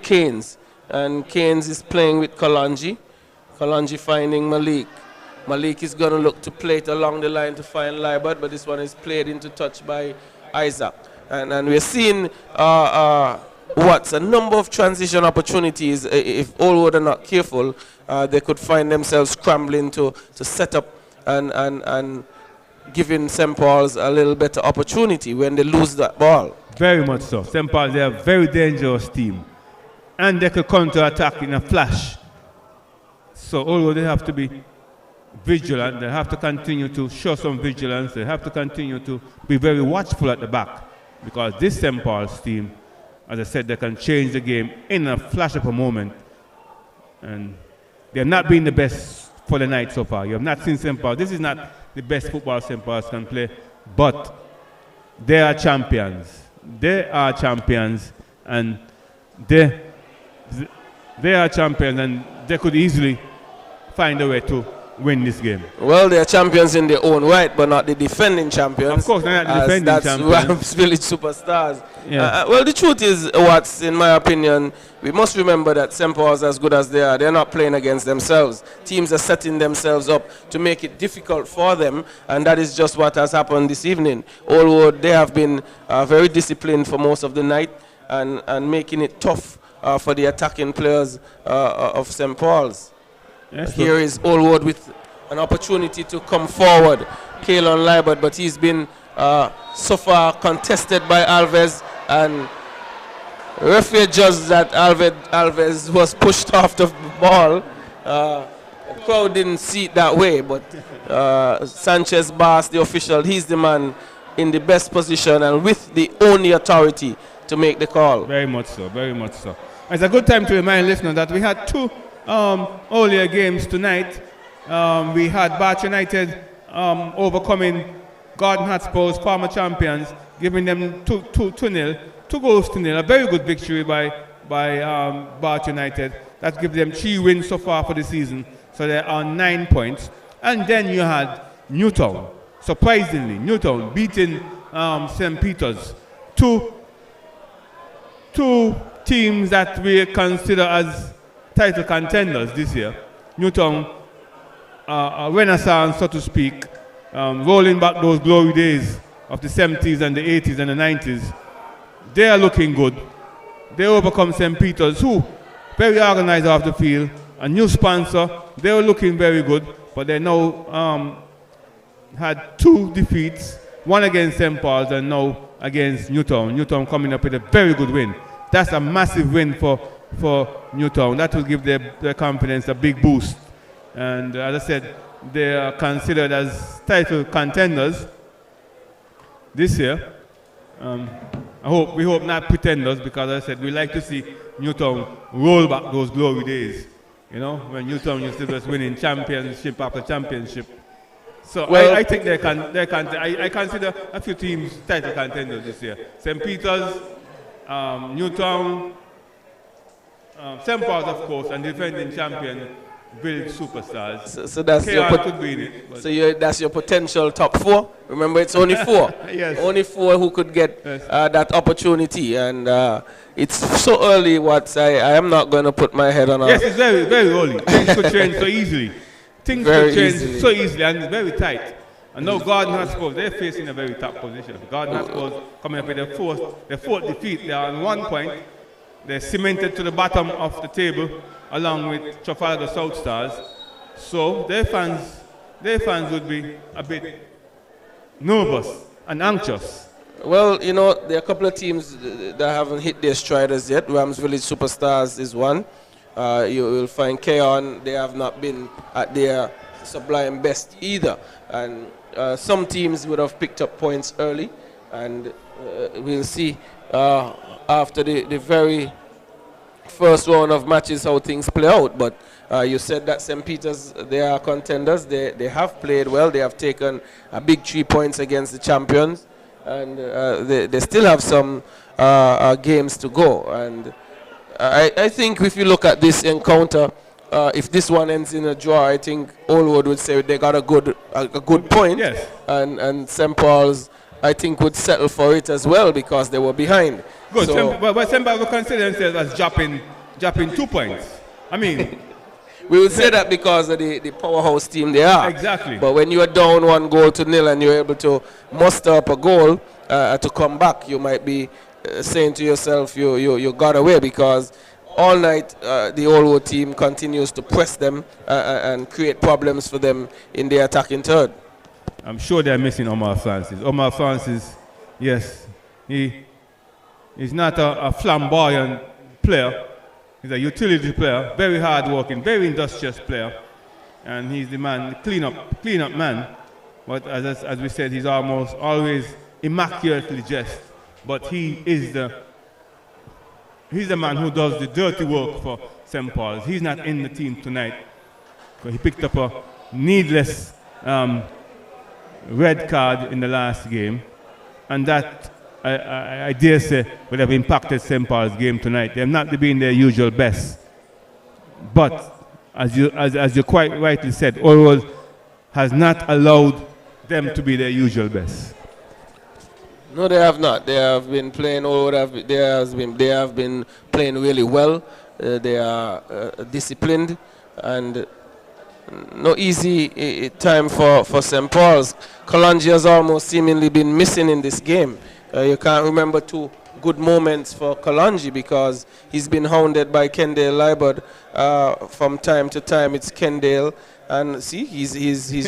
A: Keynes. And Keynes is playing with Kalanji. Kalanji finding Malik. Malik is going to look to play it along the line to find Libert, but this one is played into touch by Isaac. And we're seeing a number of transition opportunities. If Allwood are not careful, they could find themselves scrambling to set up and giving St. Paul's a little better opportunity when they lose that ball.
C: Very much so. St. Paul's, they are a very dangerous team. And they could counter-attack in a flash. So although they have to be vigilant, they have to continue to show some vigilance, they have to continue to be very watchful at the back. Because this St. Paul's team, as I said, they can change the game in a flash of a moment. And they have not been the best for the night so far. You have not seen St. Paul's. This is not the best football St. Paul's can play, but they are champions. They are champions, and they are champions, and they could easily find a way to win this game.
A: Well, they're champions in their own right, but not the defending champions.
C: Of course, they're not the defending champions.
A: That's Village Superstars.
C: Yeah.
A: Well, the truth is, Watts, in my opinion, we must remember that St. Paul's, as good as they are, they're not playing against themselves. Teams are setting themselves up to make it difficult for them, and that is just what has happened this evening. Although they have been very disciplined for most of the night and making it tough for the attacking players of St. Paul's.
C: Yes,
A: here is Allwood with an opportunity to come forward. Kalon Libert, but he's been so far contested by Alves, and referee judged that Alves was pushed off the ball. The crowd didn't see it that way, but Sanchez Bass, the official, he's the man in the best position and with the only authority to make the call.
C: Very much so, very much so. It's a good time to remind listeners that we had two earlier games tonight. We had Bath United overcoming Gordon Hotspur's former champions, giving them 2-0, 2 goals to nil. A very good victory by Bath United. That gives them 3 wins so far for the season. So they're on 9 points. And then you had Newtown. Surprisingly, Newtown beating St. Peter's. Two teams that we consider as title contenders this year. Newtown, a renaissance, so to speak, rolling back those glory days of the 70s and the 80s and the 90s. They are looking good. They overcome St. Peter's, who very organized off the field. A new sponsor. They were looking very good, but they now had 2 defeats, one against St. Paul's and now against Newtown. Newtown coming up with a very good win. That's a massive win for Newtown. That will give their confidence a big boost. And as I said, they are considered as title contenders this year. We hope not pretenders, because as I said, we like to see Newtown roll back those glory days. You know, when Newtown used to just winning championship after championship. So well, I think I consider a few teams title contenders this year. St. Peter's, Newtown, St. Paul's, of course, and defending champion Village Superstars.
A: So that's that's your potential top 4. Remember, it's only 4.
C: Yes.
A: Only 4 who could get that opportunity, and it's so early. I am not going to put my head on.
C: Yes, it's very, very early. Things could change so easily. Things could change so easily, and it's very tight. And now Gordon Hotspur, they're facing a very tough position. Gordon Hotspur coming up with their fourth defeat. They are on 1 point. They're cemented to the bottom of the table, along with Trafalgar South Stars. So their fans would be a bit nervous and anxious.
A: Well, you know, there are a couple of teams that haven't hit their stride as yet. Rams Village Superstars is one. You will find Keon, they have not been at their sublime best either. And some teams would have picked up points early, and we'll see after the very first round of matches how things play out. But you said that St. Peter's, they are contenders. They have played well. They have taken a big 3 points against the champions, and they still have some games to go. And I think if you look at this encounter, if this one ends in a draw, I think Allwood would say they got a good point.
C: Yes.
A: And St. Paul's, I think, would settle for it as well because they were behind.
C: Good.
A: So,
C: but St. Paul's would consider themselves as dropping 2 points. I mean,
A: we would say that because of the powerhouse team they are.
C: Exactly.
A: But when you are down 1-0 and you're able to muster up a goal to come back, you might be saying to yourself you got away, because all night the Allwood team continues to press them and create problems for them in the attacking third.
C: I'm sure they're missing Omar Francis. Omar Francis, yes, he's not a flamboyant player. He's a utility player, very hard-working, very industrious player, and he's the man, clean up man. But as we said, he's almost always immaculately dressed. But he's the man who does the dirty work for St. Paul's. He's not in the team tonight. He picked up a needless red card in the last game, and that I dare say would have impacted St. Paul's game tonight. They have not been their usual best. But as you quite rightly said, Allwood has not allowed them to be their usual best.
A: No, they have not. They have been playing. They have been playing really well. They are disciplined, and no easy time for St. Paul's. Kalonji has almost seemingly been missing in this game. You can't remember 2 good moments for Kalonji because he's been hounded by Kendale Liebert from time to time. It's Kendale, and see, he's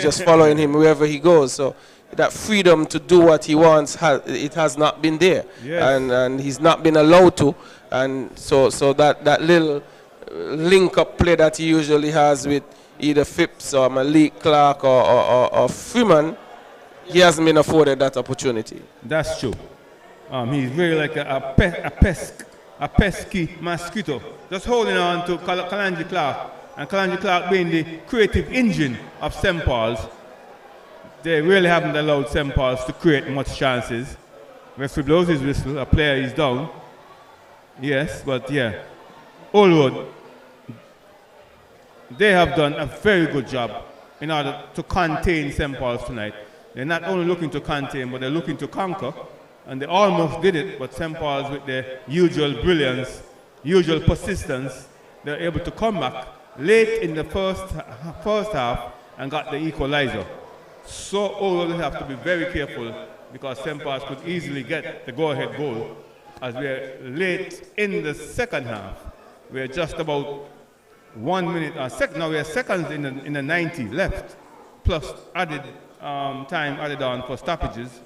A: just following him wherever he goes. So that freedom to do what he wants, it has not been there.
C: Yes.
A: And he's not been allowed to. And so that little link-up play that he usually has with either Phipps or Malik Clark or Freeman, he hasn't been afforded that opportunity.
C: That's true. He's very like a pesky mosquito, just holding on to Kalanji Clark. And Kalanji Clark being the creative engine of St. Paul's, they really haven't allowed St. Paul's to create much chances. Referee blows his whistle, a player is down. Yes, but yeah. Old Road, they have done a very good job in order to contain St. Paul's tonight. They're not only looking to contain, but they're looking to conquer. And they almost did it, but St. Paul's, with their usual brilliance, usual persistence, they're able to come back late in the first half and got the equalizer. So Old Road have to be very careful, because St. Paul's could easily get the go-ahead goal, as we're late in the second half. We're just about 1 minute, now we're seconds in the 90 left, plus added time added on for stoppages.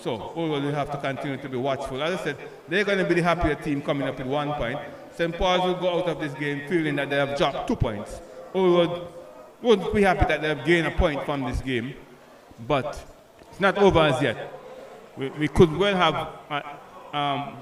C: So Old Road will have to continue to be watchful. As I said, they're going to be the happier team coming up with 1 point. St. Paul's will go out of this game feeling that they have dropped 2 points. Old Road won't be happy that they have gained a point from this game, but it's not over as yet. We could well have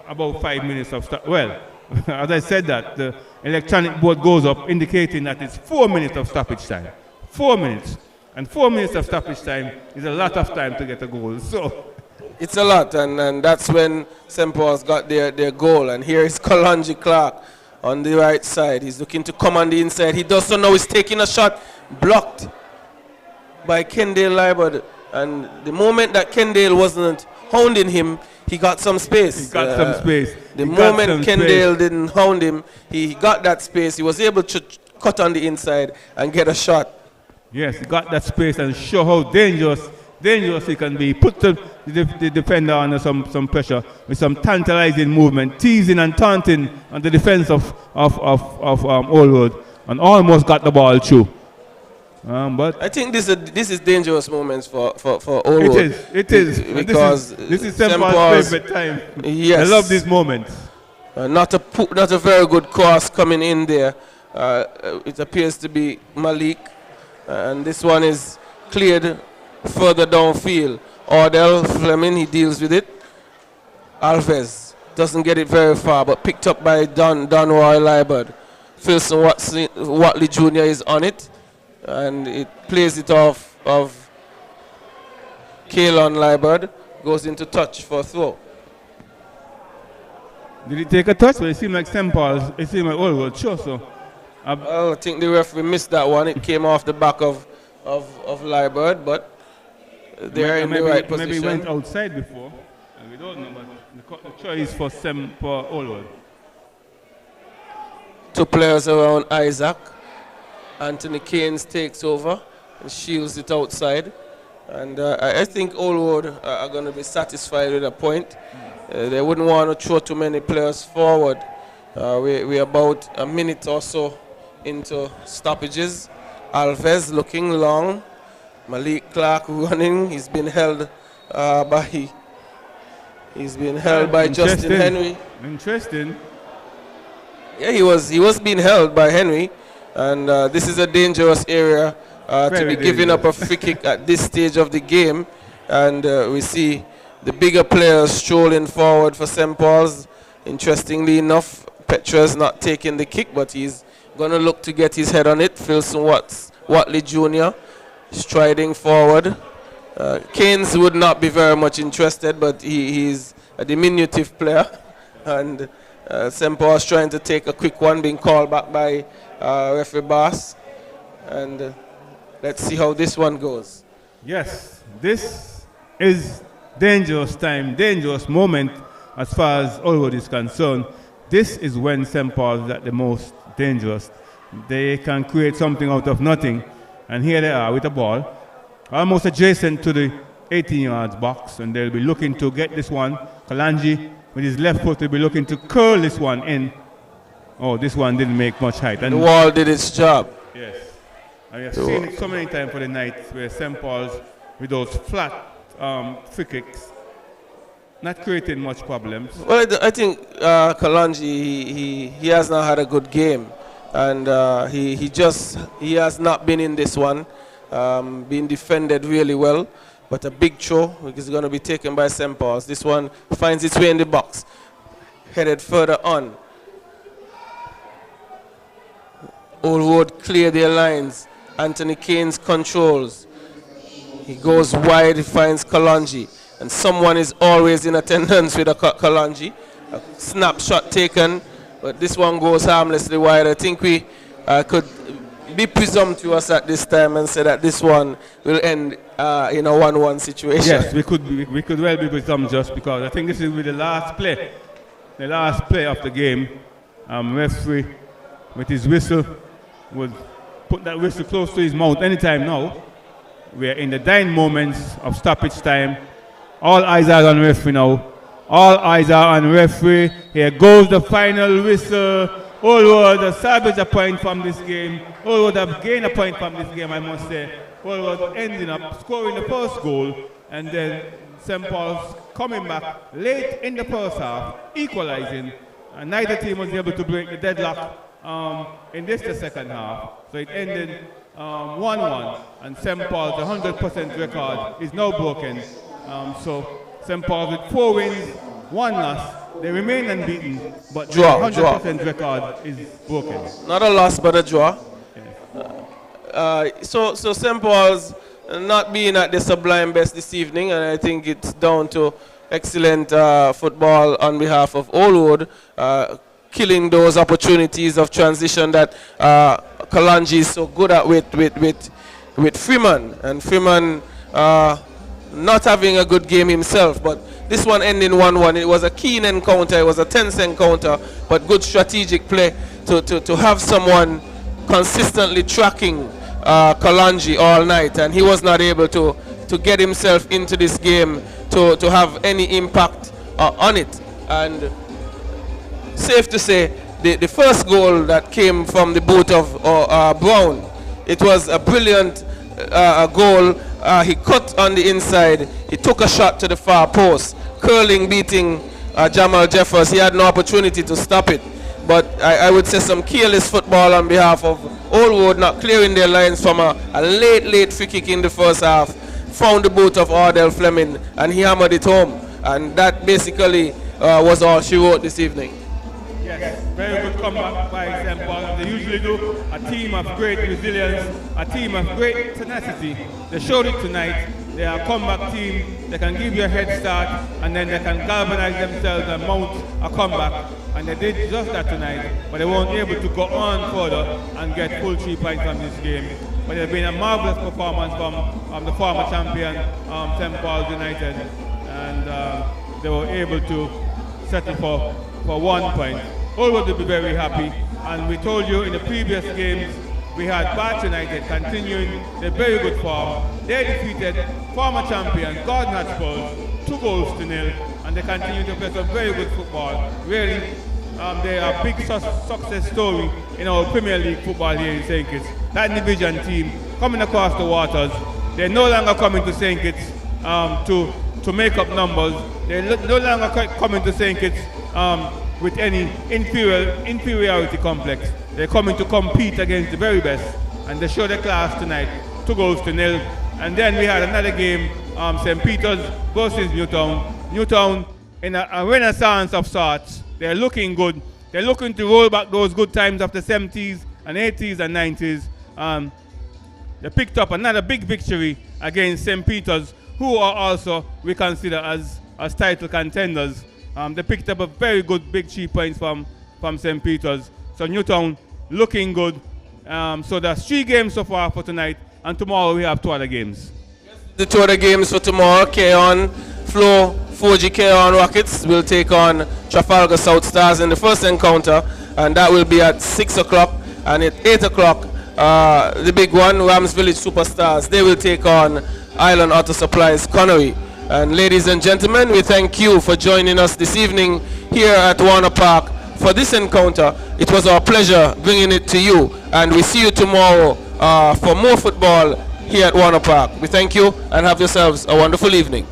C: about 5 minutes of well, as I said that, the electronic board goes up indicating that it's 4 minutes of stoppage time. 4 minutes. And 4 minutes of stoppage time is a lot of time to get a goal. So
A: it's a lot, and that's when St. Paul's got their goal. And here is Kalanji Clark on the right side. He's looking to come on the inside. He does so now. He's taking a shot, blocked by Kendale Liebert. And the moment that Kendale wasn't hounding him, he got some space.
C: He got some space.
A: The moment Kendale didn't hound him, he got that space. He was able to cut on the inside and get a shot.
C: Yes, he got that space and show how dangerous he can be. Put the defender under some pressure with some tantalizing movement, teasing and taunting on the defense of Old Road, and almost got the ball through. But
A: I think this is dangerous moments for Old Road.
C: It is.
A: Because
C: this is St. Paul's favorite time.
A: Yes.
C: I love these moments.
A: Not a very good cross coming in there. It appears to be Malik. And this one is cleared further downfield. Ordell Fleming, he deals with it. Alves doesn't get it very far, but picked up by Don Roy Liebert. Philson Watley Jr. is on it, and it plays it off of Kalon Liebert. Goes into touch for a throw.
C: Did he take a touch? Well, it seemed like St. Paul's. It seemed like Old Road, sure. So.
A: Well, I think the referee missed that one. It came off the back of Liebert, but they're in the right position.
C: Maybe he went outside before, and we don't know, but the choice for Old Road.
A: 2 players around Isaac. Anthony Keynes takes over and shields it outside. And I think Old Road are going to be satisfied with a point. They wouldn't want to throw too many players forward. We're about a minute or so into stoppages. Alves looking long. Malik Clark running. He's been held by Justin Henry.
C: Interesting.
A: Yeah, he was being held by Henry, and this is a dangerous area to be giving up a free kick at this stage of the game. And we see the bigger players strolling forward for St. Paul's. Interestingly enough, Petra's not taking the kick, but he's going to look to get his head on it. Philson Watley Jr. striding forward. Keynes would not be very much interested, but he's a diminutive player. And St. Paul's trying to take a quick one, being called back by referee Bass. And let's see how this one goes.
C: Yes, this is dangerous time, dangerous moment as far as Old Road is concerned. This is when St. Paul's is at the most dangerous. They can create something out of nothing. And here they are with the ball, almost adjacent to the 18-yard box, and they'll be looking to get this one. Kalanji, with his left foot, will be looking to curl this one in. Oh, this one didn't make much height. And
A: the wall did its job.
C: Yes. And we have seen it so many times for the night where St. Paul's, with those flat free kicks, not creating much problems.
A: Well, I think Kalanji, he has not had a good game. and he has not been in this one, being defended really well, but a big throw which is going to be taken by St. Paul's. This one finds its way in the box, headed further on. Old Road clear their lines. Anthony Keynes controls. He goes wide, he finds Kalonji, and someone is always in attendance with a Kalonji. A snapshot taken, but this one goes harmlessly wide. I think we could be presumptuous at this time and say that this one will end in a 1-1 situation.
C: Yes, we could well be presumptuous, because I think this is with the last play of the game. Referee with his whistle would put that whistle close to his mouth anytime now. We are in the dying moments of stoppage time. All eyes are on referee now. All eyes are on referee. Here goes the final whistle. Old Road has salvaged a point from this game. Old Road have gained a point from this game, I must say. Old Road ending up scoring the first goal, and then St. Paul's coming back late in the first half, equalizing. And neither team was able to break the deadlock in the second half. So it ended 1-1, and St. Paul's 100% record is now broken. So St. Paul's with 4 wins, 1 loss. They remain unbeaten, but the 100% record is broken.
A: Not a loss, but a draw. So St. Paul's not being at the sublime best this evening, and I think it's down to excellent football on behalf of Old Road, killing those opportunities of transition that Kalonji is so good at with Freeman, and Freeman not having a good game himself, but this one ending 1-1. It was a keen encounter, it was a tense encounter, but good strategic play to have someone consistently tracking Kalonji all night, and he was not able to get himself into this game to have any impact on it. And safe to say, the first goal that came from the boot of Brown, it was a brilliant goal. He cut on the inside, he took a shot to the far post, curling, beating Jamal Jeffers. He had no opportunity to stop it, but I would say some careless football on behalf of Old Road, not clearing their lines from a late free kick in the first half. Found the boot of Ardell Fleming, and he hammered it home, and that basically was all she wrote this evening.
C: Yes, very good comeback by St. Paul. They usually do. A team of great resilience, a team of great tenacity. They showed it tonight. They are a comeback team. They can give you a head start, and then they can galvanize themselves and mount a comeback. And they did just that tonight, but they weren't able to go on further and get full 3 points from this game. But it's been a marvelous performance from the former champion, St. Paul's United, and they were able to settle for 1 point. Old Road will be very happy, and we told you in the previous games we had Bath United continuing their very good form. They defeated former champion Gordon Hatchpole 2-0, and they continue to play some very good football. Really, they are a big success story in our Premier League football here in St. Kitts. That division team coming across the waters, they're no longer coming to St. Kitts to make up numbers. They're no longer coming to St. Kitts with any inferiority complex. They're coming to compete against the very best, and they showed their class tonight, 2-0. And then we had another game, St. Peter's versus Newtown. Newtown in a renaissance of sorts. They're looking good. They're looking to roll back those good times of the 70s and 80s and 90s. They picked up another big victory against St. Peter's, who are also we consider as title contenders. They picked up a very good big 3 points from St. Peter's. So Newtown looking good. So there's 3 games so far for tonight, and tomorrow we have 2 other games.
A: The 2 other games for tomorrow, Keon, Flow, 4G Keon Rockets will take on Trafalgar South Stars in the first encounter, and that will be at 6 o'clock. And at 8 o'clock, the big one, Rams Village Superstars, they will take on Island Auto Supplies Connery. And ladies and gentlemen, we thank you for joining us this evening here at Warner Park for this encounter. It was our pleasure bringing it to you, and we see you tomorrow for more football here at Warner Park. We thank you and have yourselves a wonderful evening.